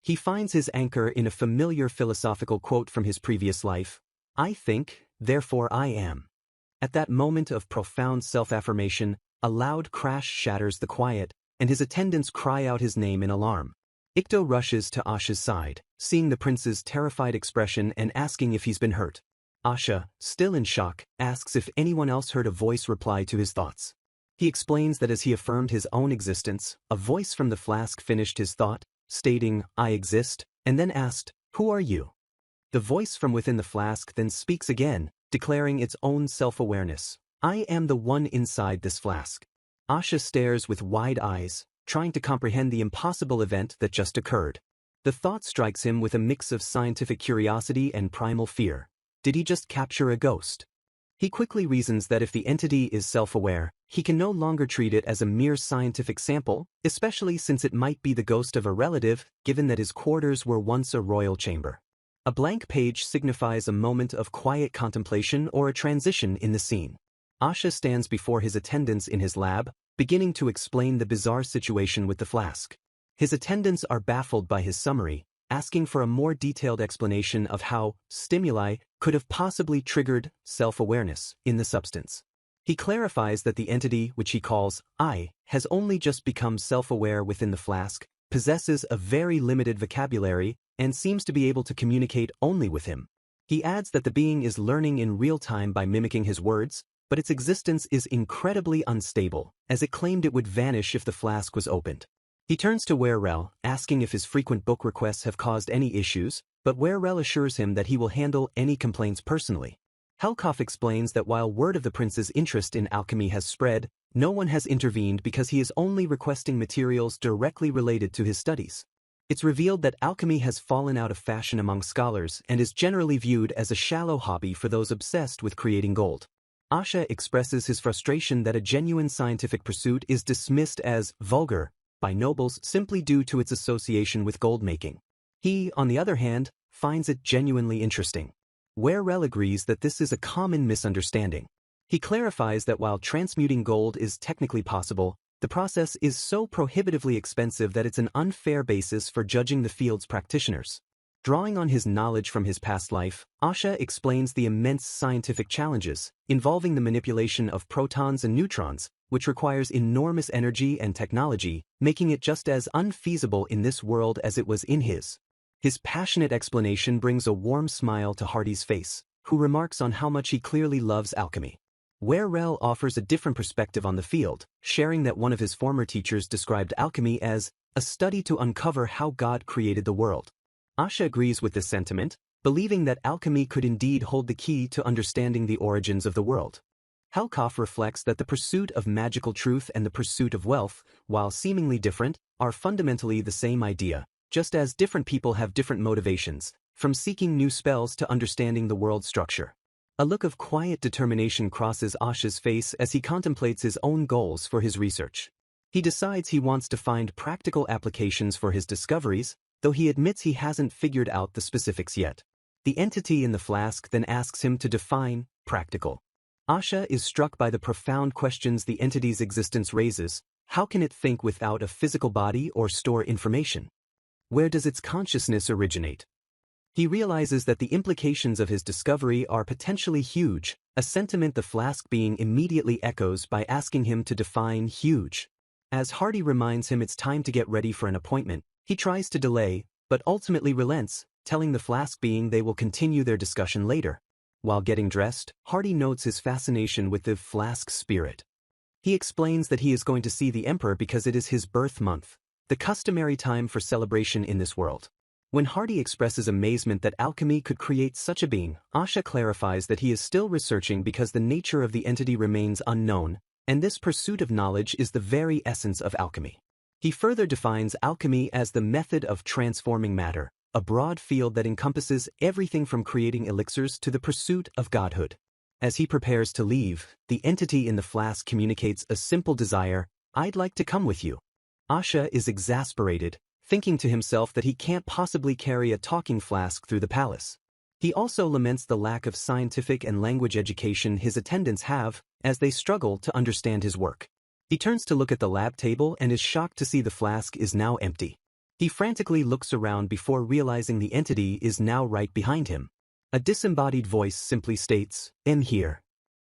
He finds his anchor in a familiar philosophical quote from his previous life, "I think, therefore I am." At that moment of profound self-affirmation, a loud crash shatters the quiet, and his attendants cry out his name in alarm. Ikto rushes to Asha's side, seeing the prince's terrified expression and asking if he's been hurt. Asha, still in shock, asks if anyone else heard a voice reply to his thoughts. He explains that as he affirmed his own existence, a voice from the flask finished his thought, stating, "I exist," and then asked, "Who are you?" The voice from within the flask then speaks again, declaring its own self-awareness. "I am the one inside this flask." Asha stares with wide eyes, trying to comprehend the impossible event that just occurred. The thought strikes him with a mix of scientific curiosity and primal fear. Did he just capture a ghost? He quickly reasons that if the entity is self-aware, he can no longer treat it as a mere scientific sample, especially since it might be the ghost of a relative, given that his quarters were once a royal chamber. A blank page signifies a moment of quiet contemplation or a transition in the scene. Asha stands before his attendants in his lab, beginning to explain the bizarre situation with the flask. His attendants are baffled by his summary, asking for a more detailed explanation of how stimuli could have possibly triggered self-awareness in the substance. He clarifies that the entity, which he calls I, has only just become self-aware within the flask, possesses a very limited vocabulary, and seems to be able to communicate only with him. He adds that the being is learning in real time by mimicking his words, but its existence is incredibly unstable, as it claimed it would vanish if the flask was opened. He turns to Werrel, asking if his frequent book requests have caused any issues, but Werrel assures him that he will handle any complaints personally. Helkoff explains that while word of the prince's interest in alchemy has spread, no one has intervened because he is only requesting materials directly related to his studies. It's revealed that alchemy has fallen out of fashion among scholars and is generally viewed as a shallow hobby for those obsessed with creating gold. Asha expresses his frustration that a genuine scientific pursuit is dismissed as vulgar by nobles simply due to its association with gold-making. He, on the other hand, finds it genuinely interesting. Werrel agrees that this is a common misunderstanding. He clarifies that while transmuting gold is technically possible, the process is so prohibitively expensive that it's an unfair basis for judging the field's practitioners. Drawing on his knowledge from his past life, Asha explains the immense scientific challenges involving the manipulation of protons and neutrons, which requires enormous energy and technology, making it just as unfeasible in this world as it was in his. His passionate explanation brings a warm smile to Hardy's face, who remarks on how much he clearly loves alchemy. Werrel offers a different perspective on the field, sharing that one of his former teachers described alchemy as a study to uncover how God created the world. Asha agrees with this sentiment, believing that alchemy could indeed hold the key to understanding the origins of the world. Helkoff reflects that the pursuit of magical truth and the pursuit of wealth, while seemingly different, are fundamentally the same idea, just as different people have different motivations, from seeking new spells to understanding the world's structure. A look of quiet determination crosses Asha's face as he contemplates his own goals for his research. He decides he wants to find practical applications for his discoveries, though he admits he hasn't figured out the specifics yet. The entity in the flask then asks him to define practical. Asha is struck by the profound questions the entity's existence raises. How can it think without a physical body or store information? Where does its consciousness originate? He realizes that the implications of his discovery are potentially huge, a sentiment the flask being immediately echoes by asking him to define huge. As Hardy reminds him it's time to get ready for an appointment, he tries to delay, but ultimately relents, telling the flask being they will continue their discussion later. While getting dressed, Hardy notes his fascination with the flask's spirit. He explains that he is going to see the Emperor because it is his birth month, the customary time for celebration in this world. When Hardy expresses amazement that alchemy could create such a being, Asha clarifies that he is still researching because the nature of the entity remains unknown, and this pursuit of knowledge is the very essence of alchemy. He further defines alchemy as the method of transforming matter, a broad field that encompasses everything from creating elixirs to the pursuit of godhood. As he prepares to leave, the entity in the flask communicates a simple desire: "I'd like to come with you." Asha is exasperated, thinking to himself that he can't possibly carry a talking flask through the palace. He also laments the lack of scientific and language education his attendants have, as they struggle to understand his work. He turns to look at the lab table and is shocked to see the flask is now empty. He frantically looks around before realizing the entity is now right behind him. A disembodied voice simply states, "I'm here."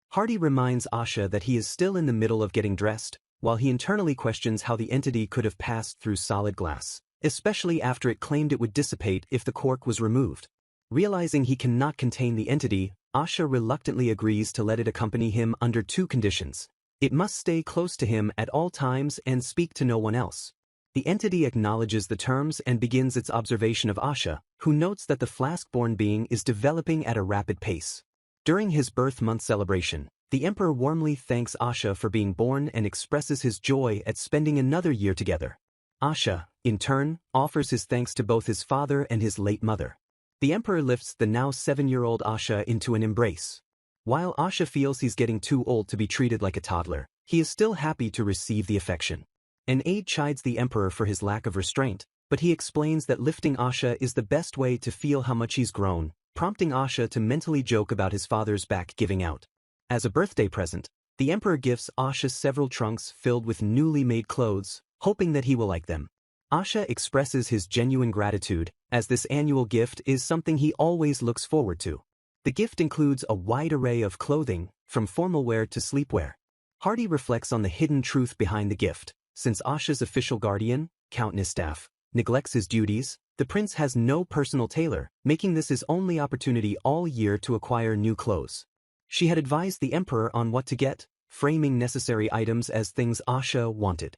Hardy reminds Asha that he is still in the middle of getting dressed, while he internally questions how the entity could have passed through solid glass, especially after it claimed it would dissipate if the cork was removed. Realizing he cannot contain the entity, Asha reluctantly agrees to let it accompany him under two conditions. It must stay close to him at all times and speak to no one else. The entity acknowledges the terms and begins its observation of Asha, who notes that the flask-born being is developing at a rapid pace. During his birth month celebration, the Emperor warmly thanks Asha for being born and expresses his joy at spending another year together. Asha, in turn, offers his thanks to both his father and his late mother. The Emperor lifts the now 7-year-old Asha into an embrace. While Asha feels he's getting too old to be treated like a toddler, he is still happy to receive the affection. An aide chides the Emperor for his lack of restraint, but he explains that lifting Asha is the best way to feel how much he's grown, prompting Asha to mentally joke about his father's back giving out. As a birthday present, the emperor gifts Asha several trunks filled with newly made clothes, hoping that he will like them. Asha expresses his genuine gratitude, as this annual gift is something he always looks forward to. The gift includes a wide array of clothing, from formal wear to sleepwear. Hardy reflects on the hidden truth behind the gift. Since Asha's official guardian, Count Nistaff, neglects his duties, the prince has no personal tailor, making this his only opportunity all year to acquire new clothes. She had advised the emperor on what to get, framing necessary items as things Asha wanted.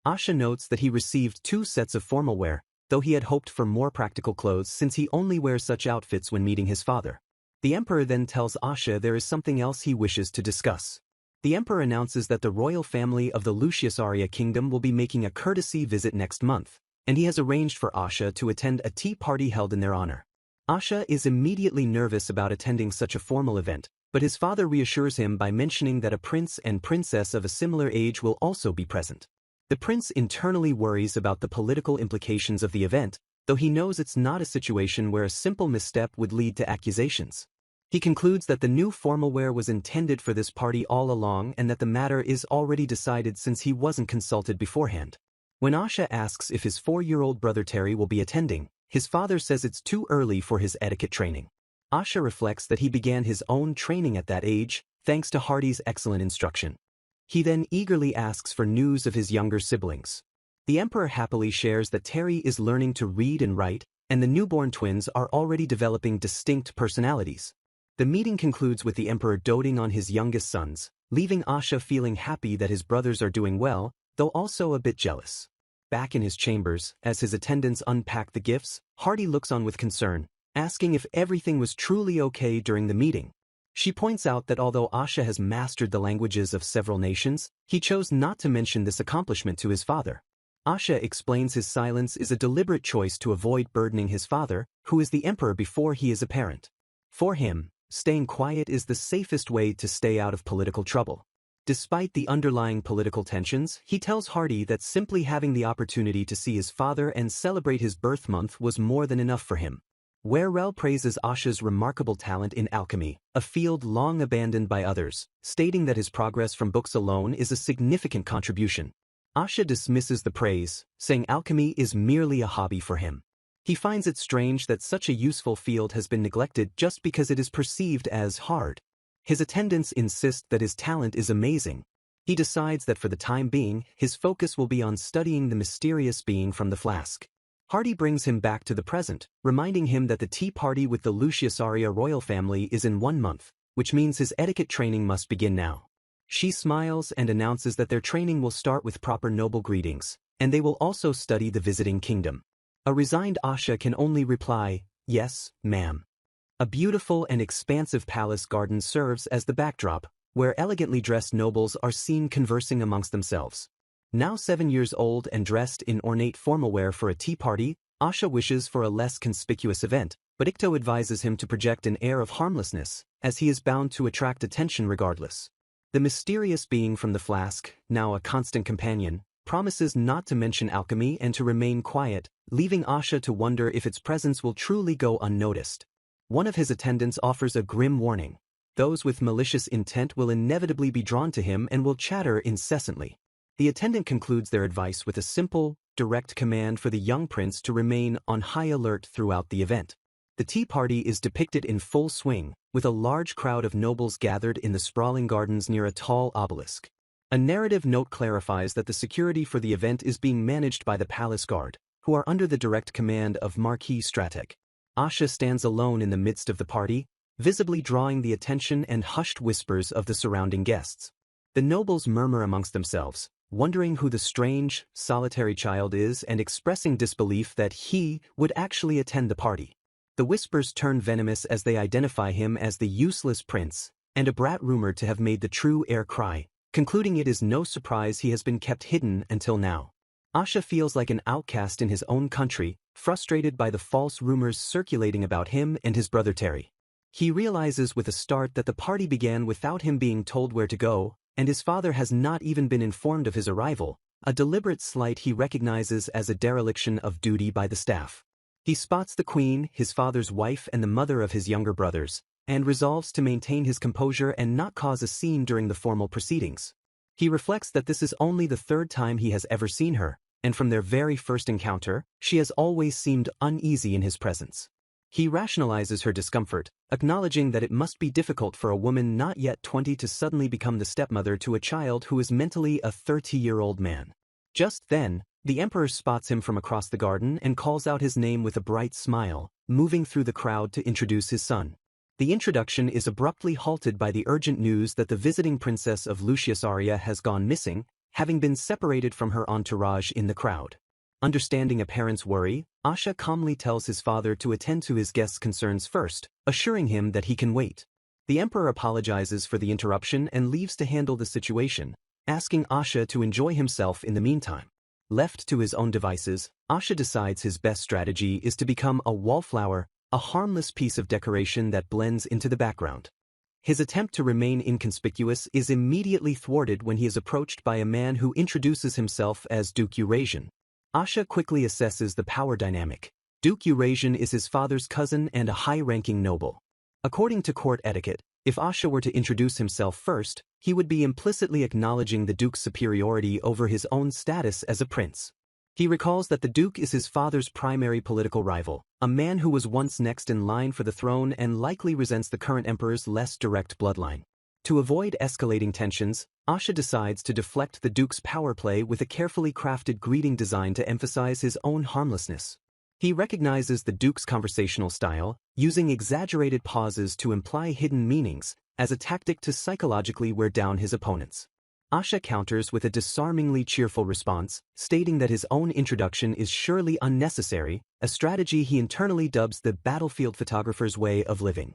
Asha notes that he received 2 sets of formal wear, though he had hoped for more practical clothes since he only wears such outfits when meeting his father. The emperor then tells Asha there is something else he wishes to discuss. The emperor announces that the royal family of the Luciusaria kingdom will be making a courtesy visit next month, and he has arranged for Asha to attend a tea party held in their honor. Asha is immediately nervous about attending such a formal event, but his father reassures him by mentioning that a prince and princess of a similar age will also be present. The prince internally worries about the political implications of the event, though he knows it's not a situation where a simple misstep would lead to accusations. He concludes that the new formal wear was intended for this party all along and that the matter is already decided since he wasn't consulted beforehand. When Asha asks if his 4-year-old brother Terry will be attending, his father says it's too early for his etiquette training. Asha reflects that he began his own training at that age, thanks to Hardy's excellent instruction. He then eagerly asks for news of his younger siblings. The emperor happily shares that Terry is learning to read and write, and the newborn twins are already developing distinct personalities. The meeting concludes with the emperor doting on his youngest sons, leaving Asha feeling happy that his brothers are doing well, though also a bit jealous. Back in his chambers, as his attendants unpack the gifts, Hardy looks on with concern, asking if everything was truly okay during the meeting. She points out that although Asha has mastered the languages of several nations, he chose not to mention this accomplishment to his father. Asha explains his silence is a deliberate choice to avoid burdening his father, who is the emperor before he is a parent. For him, staying quiet is the safest way to stay out of political trouble. Despite the underlying political tensions, he tells Hardy that simply having the opportunity to see his father and celebrate his birth month was more than enough for him. Werrell praises Asha's remarkable talent in alchemy, a field long abandoned by others, stating that his progress from books alone is a significant contribution. Asha dismisses the praise, saying alchemy is merely a hobby for him. He finds it strange that such a useful field has been neglected just because it is perceived as hard. His attendants insist that his talent is amazing. He decides that for the time being, his focus will be on studying the mysterious being from the flask. Hardy brings him back to the present, reminding him that the tea party with the Luciusaria royal family is in 1 month, which means his etiquette training must begin now. She smiles and announces that their training will start with proper noble greetings, and they will also study the visiting kingdom. A resigned Asha can only reply, "Yes, ma'am." A beautiful and expansive palace garden serves as the backdrop, where elegantly dressed nobles are seen conversing amongst themselves. Now 7 years old and dressed in ornate formal wear for a tea party, Asha wishes for a less conspicuous event, but Ikto advises him to project an air of harmlessness, as he is bound to attract attention regardless. The mysterious being from the flask, now a constant companion, promises not to mention alchemy and to remain quiet, leaving Asha to wonder if its presence will truly go unnoticed. One of his attendants offers a grim warning. Those with malicious intent will inevitably be drawn to him and will chatter incessantly. The attendant concludes their advice with a simple, direct command for the young prince to remain on high alert throughout the event. The tea party is depicted in full swing, with a large crowd of nobles gathered in the sprawling gardens near a tall obelisk. A narrative note clarifies that the security for the event is being managed by the palace guard, who are under the direct command of Marquis Stratek. Asha stands alone in the midst of the party, visibly drawing the attention and hushed whispers of the surrounding guests. The nobles murmur amongst themselves, wondering who the strange, solitary child is and expressing disbelief that he would actually attend the party. The whispers turn venomous as they identify him as the useless prince, and a brat rumored to have made the true heir cry, concluding it is no surprise he has been kept hidden until now. Asha feels like an outcast in his own country, frustrated by the false rumors circulating about him and his brother Terry. He realizes with a start that the party began without him being told where to go, and his father has not even been informed of his arrival, A deliberate slight he recognizes as a dereliction of duty by the staff. He spots the queen, his father's wife and the mother of his younger brothers, and resolves to maintain his composure and not cause a scene during the formal proceedings. He reflects that this is only the third time he has ever seen her, and from their very first encounter, she has always seemed uneasy in his presence. He rationalizes her discomfort, acknowledging that it must be difficult for a woman not yet 20 to suddenly become the stepmother to a child who is mentally a 30-year-old man. Just then, the emperor spots him from across the garden and calls out his name with a bright smile, moving through the crowd to introduce his son. The introduction is abruptly halted by the urgent news that the visiting princess of Luciusaria has gone missing, having been separated from her entourage in the crowd. Understanding a parent's worry, Asha calmly tells his father to attend to his guest's concerns first, assuring him that he can wait. The emperor apologizes for the interruption and leaves to handle the situation, asking Asha to enjoy himself in the meantime. Left to his own devices, Asha decides his best strategy is to become a wallflower, a harmless piece of decoration that blends into the background. His attempt to remain inconspicuous is immediately thwarted when he is approached by a man who introduces himself as Duke Eurasian. Asha quickly assesses the power dynamic. Duke Eurasian is his father's cousin and a high-ranking noble. According to court etiquette, if Asha were to introduce himself first, he would be implicitly acknowledging the Duke's superiority over his own status as a prince. He recalls that the Duke is his father's primary political rival, a man who was once next in line for the throne and likely resents the current emperor's less direct bloodline. To avoid escalating tensions, Asha decides to deflect the Duke's power play with a carefully crafted greeting design to emphasize his own harmlessness. He recognizes the Duke's conversational style, using exaggerated pauses to imply hidden meanings, as a tactic to psychologically wear down his opponents. Asha counters with a disarmingly cheerful response, stating that his own introduction is surely unnecessary, a strategy he internally dubs the battlefield photographer's way of living.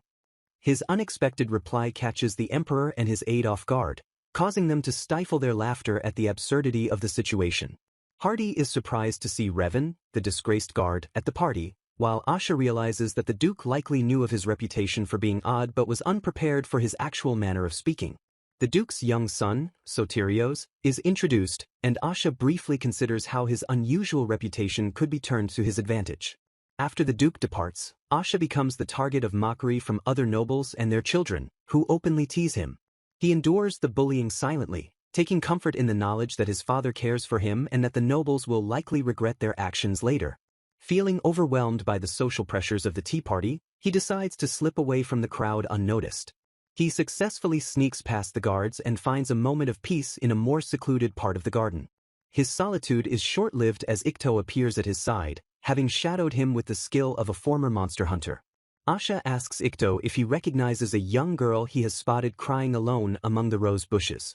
His unexpected reply catches the emperor and his aide off guard, causing them to stifle their laughter at the absurdity of the situation. Hardy is surprised to see Revan, the disgraced guard, at the party, while Asha realizes that the Duke likely knew of his reputation for being odd but was unprepared for his actual manner of speaking. The Duke's young son, Soterios, is introduced, and Asha briefly considers how his unusual reputation could be turned to his advantage. After the Duke departs, Asha becomes the target of mockery from other nobles and their children, who openly tease him. He endures the bullying silently, taking comfort in the knowledge that his father cares for him and that the nobles will likely regret their actions later. Feeling overwhelmed by the social pressures of the tea party, he decides to slip away from the crowd unnoticed. He successfully sneaks past the guards and finds a moment of peace in a more secluded part of the garden. His solitude is short-lived as Ikto appears at his side, having shadowed him with the skill of a former monster hunter. Asha asks Ikto if he recognizes a young girl he has spotted crying alone among the rose bushes.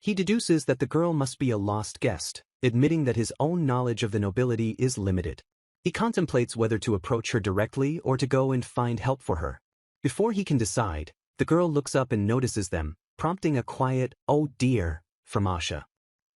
He deduces that the girl must be a lost guest, admitting that his own knowledge of the nobility is limited. He contemplates whether to approach her directly or to go and find help for her. Before he can decide, the girl looks up and notices them, prompting a quiet, "Oh dear," from Asha.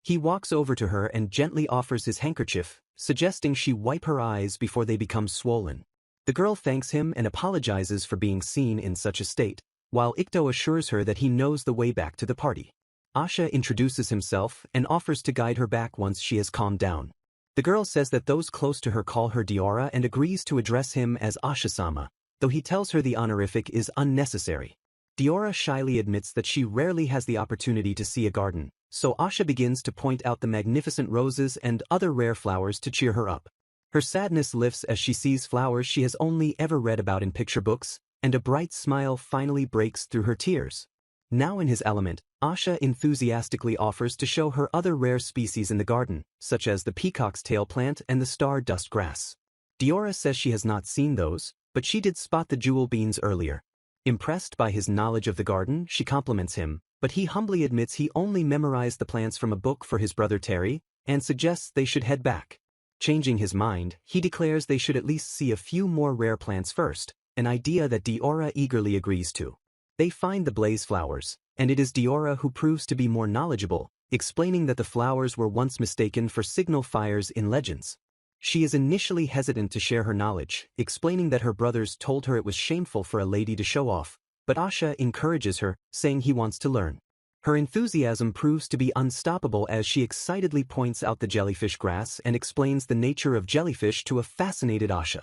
He walks over to her and gently offers his handkerchief, suggesting she wipe her eyes before they become swollen. The girl thanks him and apologizes for being seen in such a state, while Ikto assures her that he knows the way back to the party. Asha introduces himself and offers to guide her back once she has calmed down. The girl says that those close to her call her Diora and agrees to address him as Asha-sama, though he tells her the honorific is unnecessary. Diora shyly admits that she rarely has the opportunity to see a garden, so Asha begins to point out the magnificent roses and other rare flowers to cheer her up. Her sadness lifts as she sees flowers she has only ever read about in picture books, and a bright smile finally breaks through her tears. Now in his element, Asha enthusiastically offers to show her other rare species in the garden, such as the peacock's tail plant and the star-dust grass. Diora says she has not seen those, but she did spot the jewel beans earlier. Impressed by his knowledge of the garden, she compliments him, but he humbly admits he only memorized the plants from a book for his brother Terry, and suggests they should head back. Changing his mind, he declares they should at least see a few more rare plants first, an idea that Diora eagerly agrees to. They find the blaze flowers, and it is Diora who proves to be more knowledgeable, explaining that the flowers were once mistaken for signal fires in legends. She is initially hesitant to share her knowledge, explaining that her brothers told her it was shameful for a lady to show off, but Asha encourages her, saying he wants to learn. Her enthusiasm proves to be unstoppable as she excitedly points out the jellyfish grass and explains the nature of jellyfish to a fascinated Asha.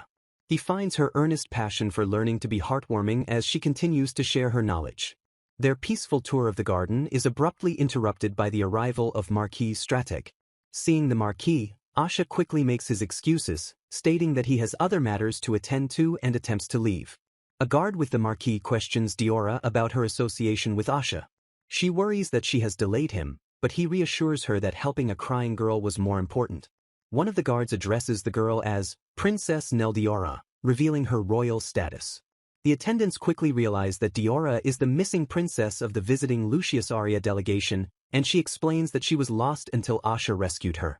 He finds her earnest passion for learning to be heartwarming as she continues to share her knowledge. Their peaceful tour of the garden is abruptly interrupted by the arrival of Marquis Strateg. Seeing the Marquis, Asha quickly makes his excuses, stating that he has other matters to attend to and attempts to leave. A guard with the Marquis questions Diora about her association with Asha. She worries that she has delayed him, but he reassures her that helping a crying girl was more important. One of the guards addresses the girl as Princess Neldiora, revealing her royal status. The attendants quickly realize that Diora is the missing princess of the visiting Lucius Aria delegation, and she explains that she was lost until Asha rescued her.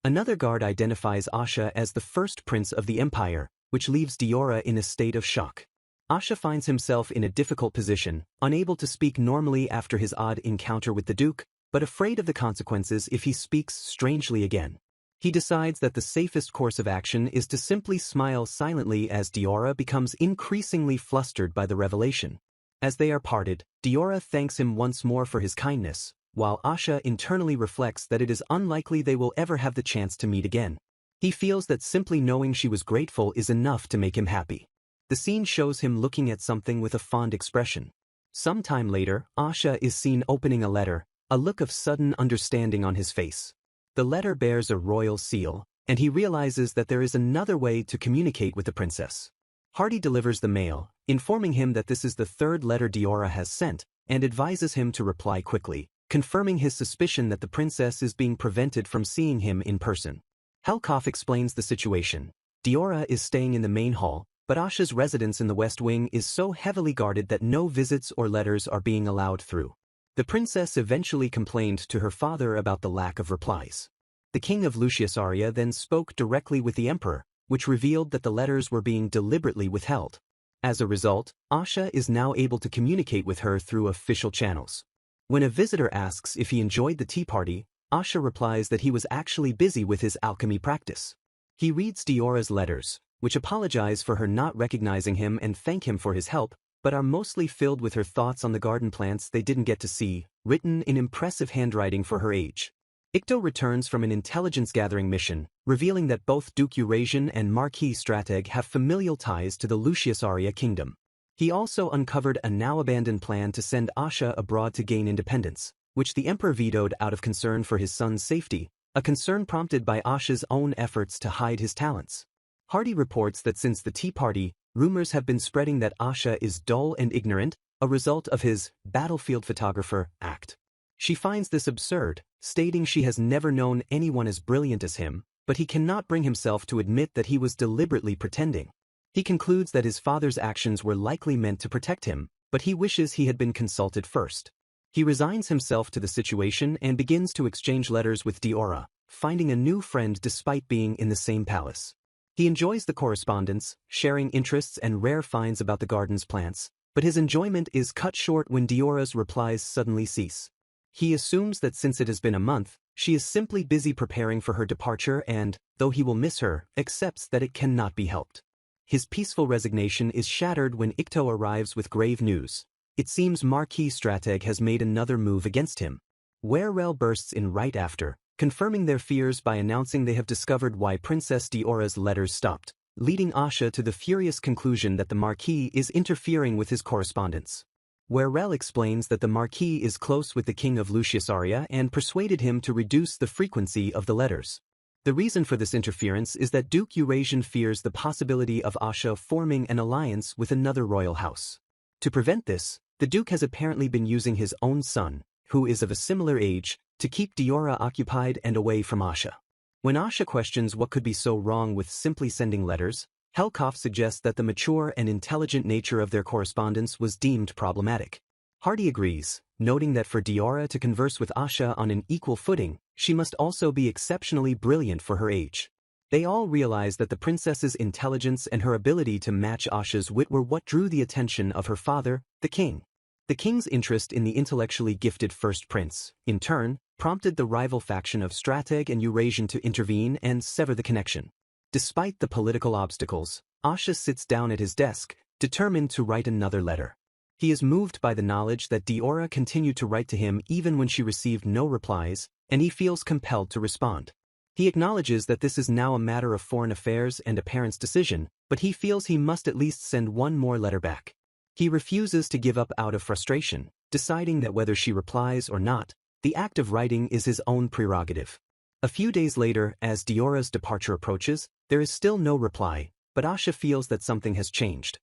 Another guard identifies Asha as the first prince of the empire, which leaves Diora in a state of shock. Asha finds himself in a difficult position, unable to speak normally after his odd encounter with the Duke, but afraid of the consequences if he speaks strangely again. He decides that the safest course of action is to simply smile silently as Diora becomes increasingly flustered by the revelation. As they are parted, Diora thanks him once more for his kindness, while Asha internally reflects that it is unlikely they will ever have the chance to meet again. He feels that simply knowing she was grateful is enough to make him happy. The scene shows him looking at something with a fond expression. Some time later, Asha is seen opening a letter, a look of sudden understanding on his face. The letter bears a royal seal, and he realizes that there is another way to communicate with the princess. Hardy delivers the mail, informing him that this is the third letter Diora has sent, and advises him to reply quickly, confirming his suspicion that the princess is being prevented from seeing him in person. Helkoff explains the situation. Diora is staying in the main hall, but Asha's residence in the West Wing is so heavily guarded that no visits or letters are being allowed through. The princess eventually complained to her father about the lack of replies. The king of Lucius Aria then spoke directly with the emperor, which revealed that the letters were being deliberately withheld. As a result, Asha is now able to communicate with her through official channels. When a visitor asks if he enjoyed the tea party, Asha replies that he was actually busy with his alchemy practice. He reads Diora's letters, which apologize for her not recognizing him and thank him for his help, but are mostly filled with her thoughts on the garden plants they didn't get to see, written in impressive handwriting for her age. Ikto returns from an intelligence-gathering mission, revealing that both Duke Eurasian and Marquis Strateg have familial ties to the Lucius Aria kingdom. He also uncovered a now-abandoned plan to send Asha abroad to gain independence, which the emperor vetoed out of concern for his son's safety, a concern prompted by Asha's own efforts to hide his talents. Hardy reports that since the tea party, rumors have been spreading that Asha is dull and ignorant, a result of his battlefield photographer act. She finds this absurd, stating she has never known anyone as brilliant as him, but he cannot bring himself to admit that he was deliberately pretending. He concludes that his father's actions were likely meant to protect him, but he wishes he had been consulted first. He resigns himself to the situation and begins to exchange letters with Diora, finding a new friend despite being in the same palace. He enjoys the correspondence, sharing interests and rare finds about the garden's plants, but his enjoyment is cut short when Diora's replies suddenly cease. He assumes that since it has been a month, she is simply busy preparing for her departure and, though he will miss her, accepts that it cannot be helped. His peaceful resignation is shattered when Ikto arrives with grave news. It seems Marquis Strateg has made another move against him. Werrel bursts in right after, confirming their fears by announcing they have discovered why Princess Diora's letters stopped, leading Asha to the furious conclusion that the Marquis is interfering with his correspondence. Werrel explains that the Marquis is close with the king of Lucius Aria and persuaded him to reduce the frequency of the letters. The reason for this interference is that Duke Eurasian fears the possibility of Asha forming an alliance with another royal house. To prevent this, the Duke has apparently been using his own son, who is of a similar age, to keep Diora occupied and away from Asha. When Asha questions what could be so wrong with simply sending letters, Helkoff suggests that the mature and intelligent nature of their correspondence was deemed problematic. Hardy agrees, noting that for Diora to converse with Asha on an equal footing, she must also be exceptionally brilliant for her age. They all realize that the princess's intelligence and her ability to match Asha's wit were what drew the attention of her father, the king. The king's interest in the intellectually gifted first prince, in turn, prompted the rival faction of Strateg and Eurasian to intervene and sever the connection. Despite the political obstacles, Asha sits down at his desk, determined to write another letter. He is moved by the knowledge that Diora continued to write to him even when she received no replies, and he feels compelled to respond. He acknowledges that this is now a matter of foreign affairs and a parent's decision, but he feels he must at least send one more letter back. He refuses to give up out of frustration, deciding that whether she replies or not, the act of writing is his own prerogative. A few days later, as Diora's departure approaches, there is still no reply, but Asha feels that something has changed.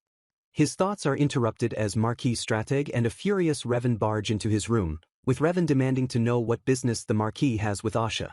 His thoughts are interrupted as Marquis Strateg and a furious Revan barge into his room, with Revan demanding to know what business the Marquis has with Asha.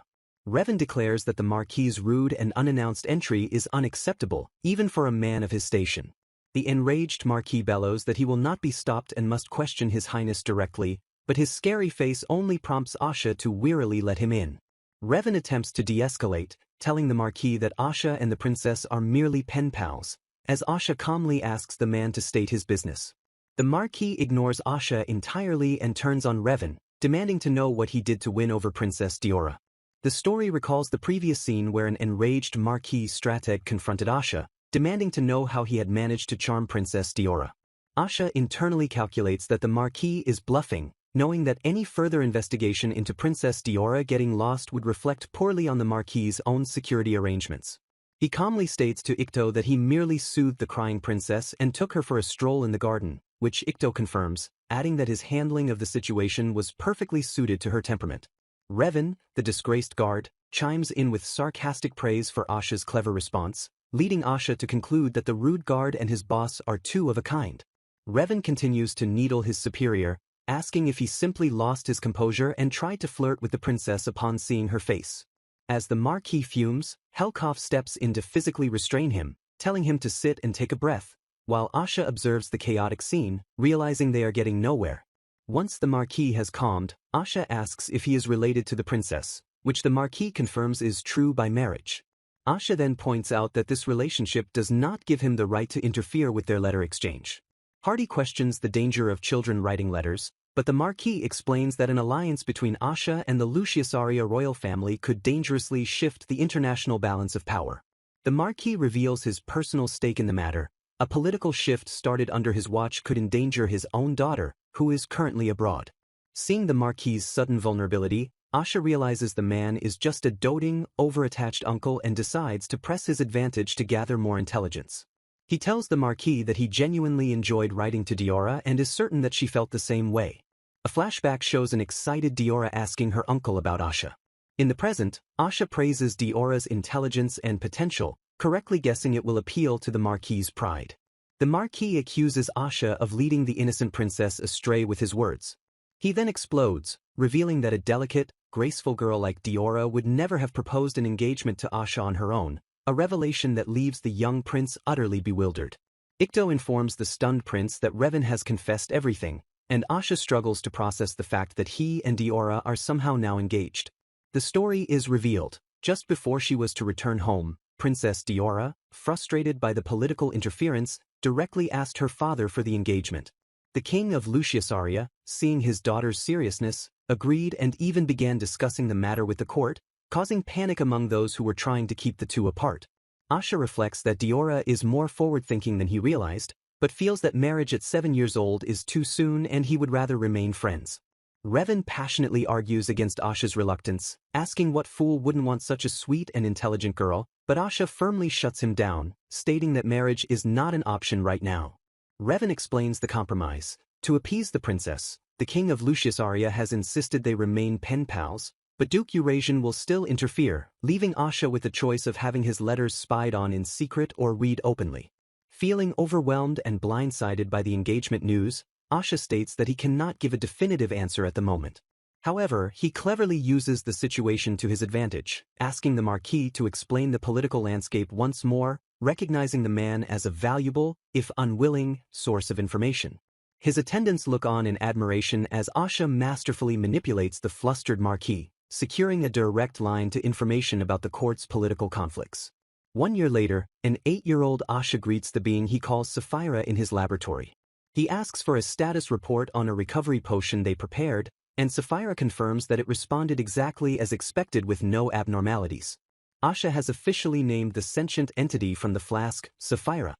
Revan declares that the Marquis's rude and unannounced entry is unacceptable, even for a man of his station. The enraged Marquis bellows that he will not be stopped and must question His Highness directly, but his scary face only prompts Asha to wearily let him in. Revan attempts to de-escalate, telling the Marquis that Asha and the princess are merely pen pals, as Asha calmly asks the man to state his business. The Marquis ignores Asha entirely and turns on Revan, demanding to know what he did to win over Princess Diora. The story recalls the previous scene where an enraged Marquis Strateg confronted Asha, demanding to know how he had managed to charm Princess Diora. Asha internally calculates that the Marquis is bluffing, knowing that any further investigation into Princess Diora getting lost would reflect poorly on the Marquis's own security arrangements. He calmly states to Ikto that he merely soothed the crying princess and took her for a stroll in the garden, which Ikto confirms, adding that his handling of the situation was perfectly suited to her temperament. Revan, the disgraced guard, chimes in with sarcastic praise for Asha's clever response, leading Asha to conclude that the rude guard and his boss are two of a kind. Revan continues to needle his superior, asking if he simply lost his composure and tried to flirt with the princess upon seeing her face. As the Marquis fumes, Helkov steps in to physically restrain him, telling him to sit and take a breath, while Asha observes the chaotic scene, realizing they are getting nowhere. Once the Marquis has calmed, Asha asks if he is related to the princess, which the Marquis confirms is true by marriage. Asha then points out that this relationship does not give him the right to interfere with their letter exchange. Hardy questions the danger of children writing letters, but the Marquis explains that an alliance between Asha and the Luciusaria royal family could dangerously shift the international balance of power. The Marquis reveals his personal stake in the matter. A political shift started under his watch could endanger his own daughter, who is currently abroad. Seeing the Marquis's sudden vulnerability, Asha realizes the man is just a doting, over-attached uncle and decides to press his advantage to gather more intelligence. He tells the Marquis that he genuinely enjoyed writing to Diora and is certain that she felt the same way. A flashback shows an excited Diora asking her uncle about Asha. In the present, Asha praises Diora's intelligence and potential, correctly guessing it will appeal to the Marquis's pride. The Marquis accuses Asha of leading the innocent princess astray with his words. He then explodes, revealing that a delicate, graceful girl like Diora would never have proposed an engagement to Asha on her own, a revelation that leaves the young prince utterly bewildered. Ikto informs the stunned prince that Revan has confessed everything, and Asha struggles to process the fact that he and Diora are somehow now engaged. The story is revealed. Just before she was to return home, Princess Diora, frustrated by the political interference, directly asked her father for the engagement. The king of Luciusaria, seeing his daughter's seriousness, agreed and even began discussing the matter with the court, causing panic among those who were trying to keep the two apart. Asha reflects that Diora is more forward-thinking than he realized, but feels that marriage at 7 years old is too soon and he would rather remain friends. Revan passionately argues against Asha's reluctance, asking what fool wouldn't want such a sweet and intelligent girl, but Asha firmly shuts him down, stating that marriage is not an option right now. Revan explains the compromise. To appease the princess, the king of Luciusaria has insisted they remain pen pals, but Duke Eurasian will still interfere, leaving Asha with the choice of having his letters spied on in secret or read openly. Feeling overwhelmed and blindsided by the engagement news, Asha states that he cannot give a definitive answer at the moment. However, he cleverly uses the situation to his advantage, asking the Marquis to explain the political landscape once more, recognizing the man as a valuable, if unwilling, source of information. His attendants look on in admiration as Asha masterfully manipulates the flustered Marquis, securing a direct line to information about the court's political conflicts. 1 year later, an 8-year-old Asha greets the being he calls Sapphira in his laboratory. He asks for a status report on a recovery potion they prepared, and Sapphira confirms that it responded exactly as expected with no abnormalities. Asha has officially named the sentient entity from the flask, Sapphira.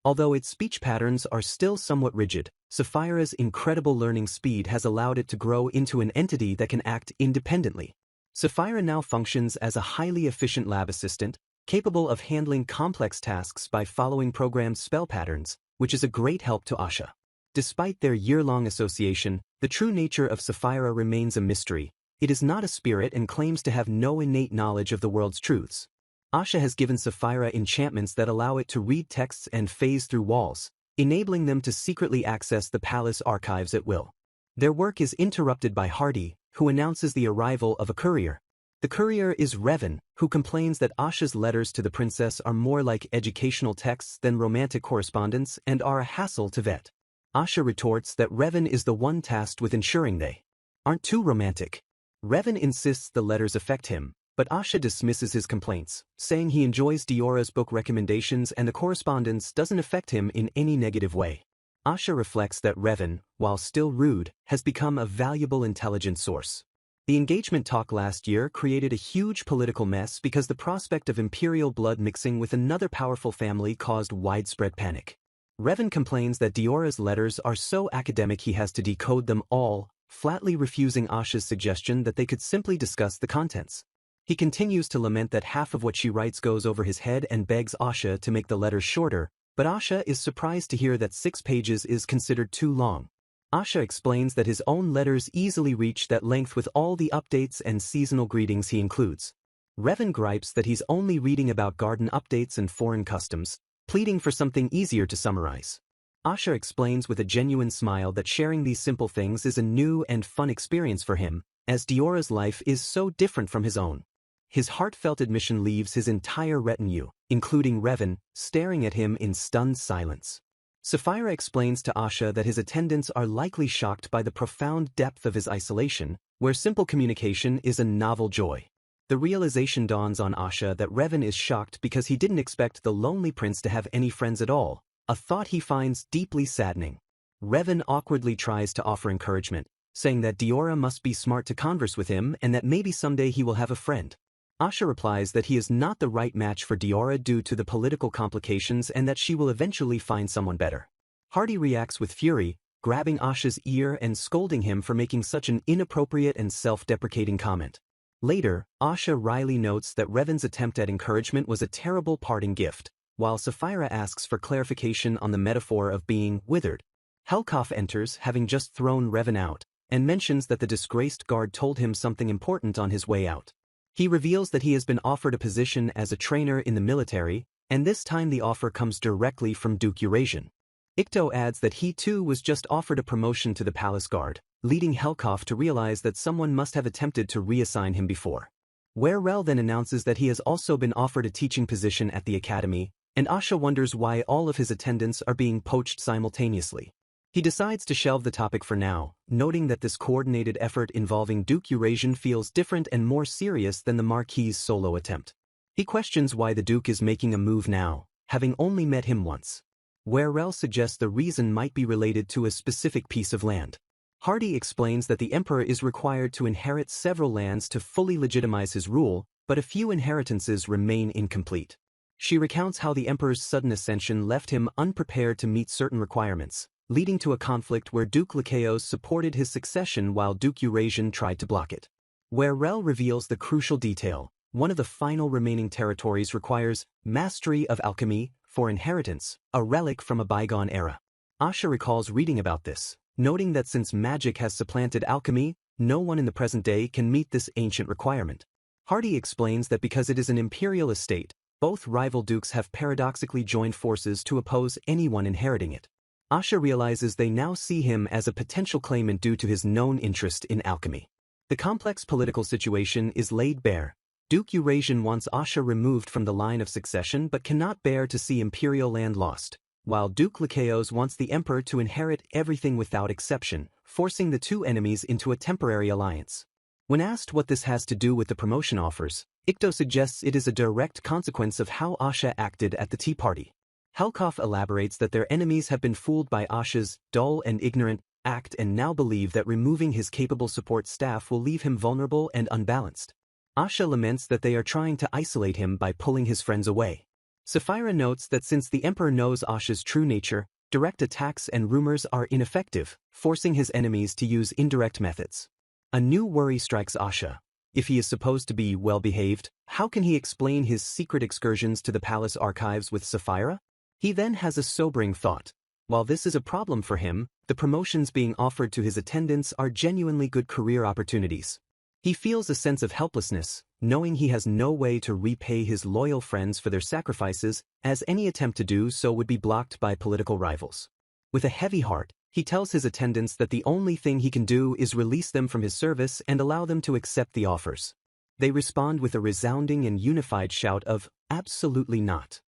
Although its speech patterns are still somewhat rigid, Sapphira's incredible learning speed has allowed it to grow into an entity that can act independently. Sapphira now functions as a highly efficient lab assistant, capable of handling complex tasks by following programmed spell patterns, which is a great help to Asha. Despite their year-long association, the true nature of Sapphira remains a mystery. It is not a spirit and claims to have no innate knowledge of the world's truths. Asha has given Sapphira enchantments that allow it to read texts and phase through walls, enabling them to secretly access the palace archives at will. Their work is interrupted by Hardy, who announces the arrival of a courier. The courier is Revan, who complains that Asha's letters to the princess are more like educational texts than romantic correspondence and are a hassle to vet. Asha retorts that Revan is the one tasked with ensuring they aren't too romantic. Revan insists the letters affect him, but Asha dismisses his complaints, saying he enjoys Diora's book recommendations and the correspondence doesn't affect him in any negative way. Asha reflects that Revan, while still rude, has become a valuable intelligence source. The engagement talk last year created a huge political mess because the prospect of imperial blood mixing with another powerful family caused widespread panic. Revan complains that Diora's letters are so academic he has to decode them all, flatly refusing Asha's suggestion that they could simply discuss the contents. He continues to lament that half of what she writes goes over his head and begs Asha to make the letters shorter, but Asha is surprised to hear that 6 pages is considered too long. Asha explains that his own letters easily reach that length with all the updates and seasonal greetings he includes. Revan gripes that he's only reading about garden updates and foreign customs, pleading for something easier to summarize. Asha explains with a genuine smile that sharing these simple things is a new and fun experience for him, as Diora's life is so different from his own. His heartfelt admission leaves his entire retinue, including Revan, staring at him in stunned silence. Sapphira explains to Asha that his attendants are likely shocked by the profound depth of his isolation, where simple communication is a novel joy. The realization dawns on Asha that Revan is shocked because he didn't expect the lonely prince to have any friends at all, a thought he finds deeply saddening. Revan awkwardly tries to offer encouragement, saying that Diora must be smart to converse with him and that maybe someday he will have a friend. Asha replies that he is not the right match for Diora due to the political complications and that she will eventually find someone better. Hardy reacts with fury, grabbing Asha's ear and scolding him for making such an inappropriate and self-deprecating comment. Later, Asha wryly notes that Revan's attempt at encouragement was a terrible parting gift, while Sapphira asks for clarification on the metaphor of being withered. Helkoff enters, having just thrown Revan out, and mentions that the disgraced guard told him something important on his way out. He reveals that he has been offered a position as a trainer in the military, and this time the offer comes directly from Duke Eurasian. Ikto adds that he too was just offered a promotion to the palace guard, leading Helkoff to realize that someone must have attempted to reassign him before. Werrell then announces that he has also been offered a teaching position at the academy, and Asha wonders why all of his attendants are being poached simultaneously. He decides to shelve the topic for now, noting that this coordinated effort involving Duke Eurasian feels different and more serious than the Marquis's solo attempt. He questions why the Duke is making a move now, having only met him once. Werrell suggests the reason might be related to a specific piece of land. Hardy explains that the Emperor is required to inherit several lands to fully legitimize his rule, but a few inheritances remain incomplete. She recounts how the Emperor's sudden ascension left him unprepared to meet certain requirements, leading to a conflict where Duke Lycaos supported his succession while Duke Eurasian tried to block it. Werrell reveals the crucial detail: one of the final remaining territories requires mastery of alchemy for inheritance, a relic from a bygone era. Asha recalls reading about this, noting that since magic has supplanted alchemy, no one in the present day can meet this ancient requirement. Hardy explains that because it is an imperial estate, both rival dukes have paradoxically joined forces to oppose anyone inheriting it. Asha realizes they now see him as a potential claimant due to his known interest in alchemy. The complex political situation is laid bare. Duke Eurasian wants Asha removed from the line of succession but cannot bear to see imperial land lost, while Duke Lycaos wants the Emperor to inherit everything without exception, forcing the two enemies into a temporary alliance. When asked what this has to do with the promotion offers, Ikto suggests it is a direct consequence of how Asha acted at the tea party. Helkoff elaborates that their enemies have been fooled by Asha's dull and ignorant act and now believe that removing his capable support staff will leave him vulnerable and unbalanced. Asha laments that they are trying to isolate him by pulling his friends away. Sapphira notes that since the Emperor knows Asha's true nature, direct attacks and rumors are ineffective, forcing his enemies to use indirect methods. A new worry strikes Asha. If he is supposed to be well-behaved, how can he explain his secret excursions to the palace archives with Sapphira? He then has a sobering thought. While this is a problem for him, the promotions being offered to his attendants are genuinely good career opportunities. He feels a sense of helplessness, knowing he has no way to repay his loyal friends for their sacrifices, as any attempt to do so would be blocked by political rivals. With a heavy heart, he tells his attendants that the only thing he can do is release them from his service and allow them to accept the offers. They respond with a resounding and unified shout of, "Absolutely not."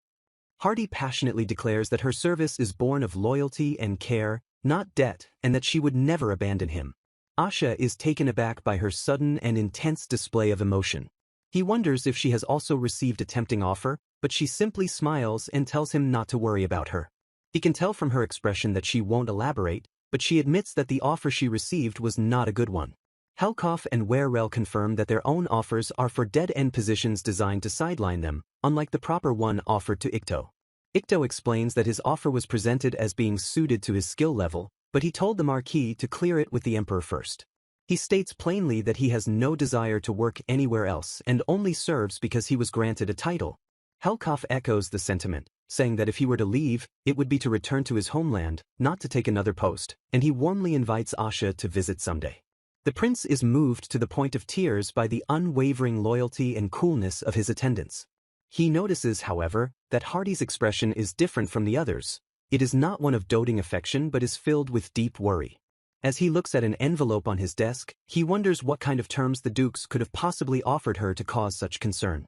Hardy passionately declares that her service is born of loyalty and care, not debt, and that she would never abandon him. Asha is taken aback by her sudden and intense display of emotion. He wonders if she has also received a tempting offer, but she simply smiles and tells him not to worry about her. He can tell from her expression that she won't elaborate, but she admits that the offer she received was not a good one. Helkoff and Werel confirm that their own offers are for dead-end positions designed to sideline them, unlike the proper one offered to Ikto. Ikto explains that his offer was presented as being suited to his skill level, but he told the Marquis to clear it with the Emperor first. He states plainly that he has no desire to work anywhere else and only serves because he was granted a title. Helkoff echoes the sentiment, saying that if he were to leave, it would be to return to his homeland, not to take another post, and he warmly invites Asha to visit someday. The prince is moved to the point of tears by the unwavering loyalty and coolness of his attendants. He notices, however, that Hardy's expression is different from the others. It is not one of doting affection but is filled with deep worry. As he looks at an envelope on his desk, he wonders what kind of terms the dukes could have possibly offered her to cause such concern.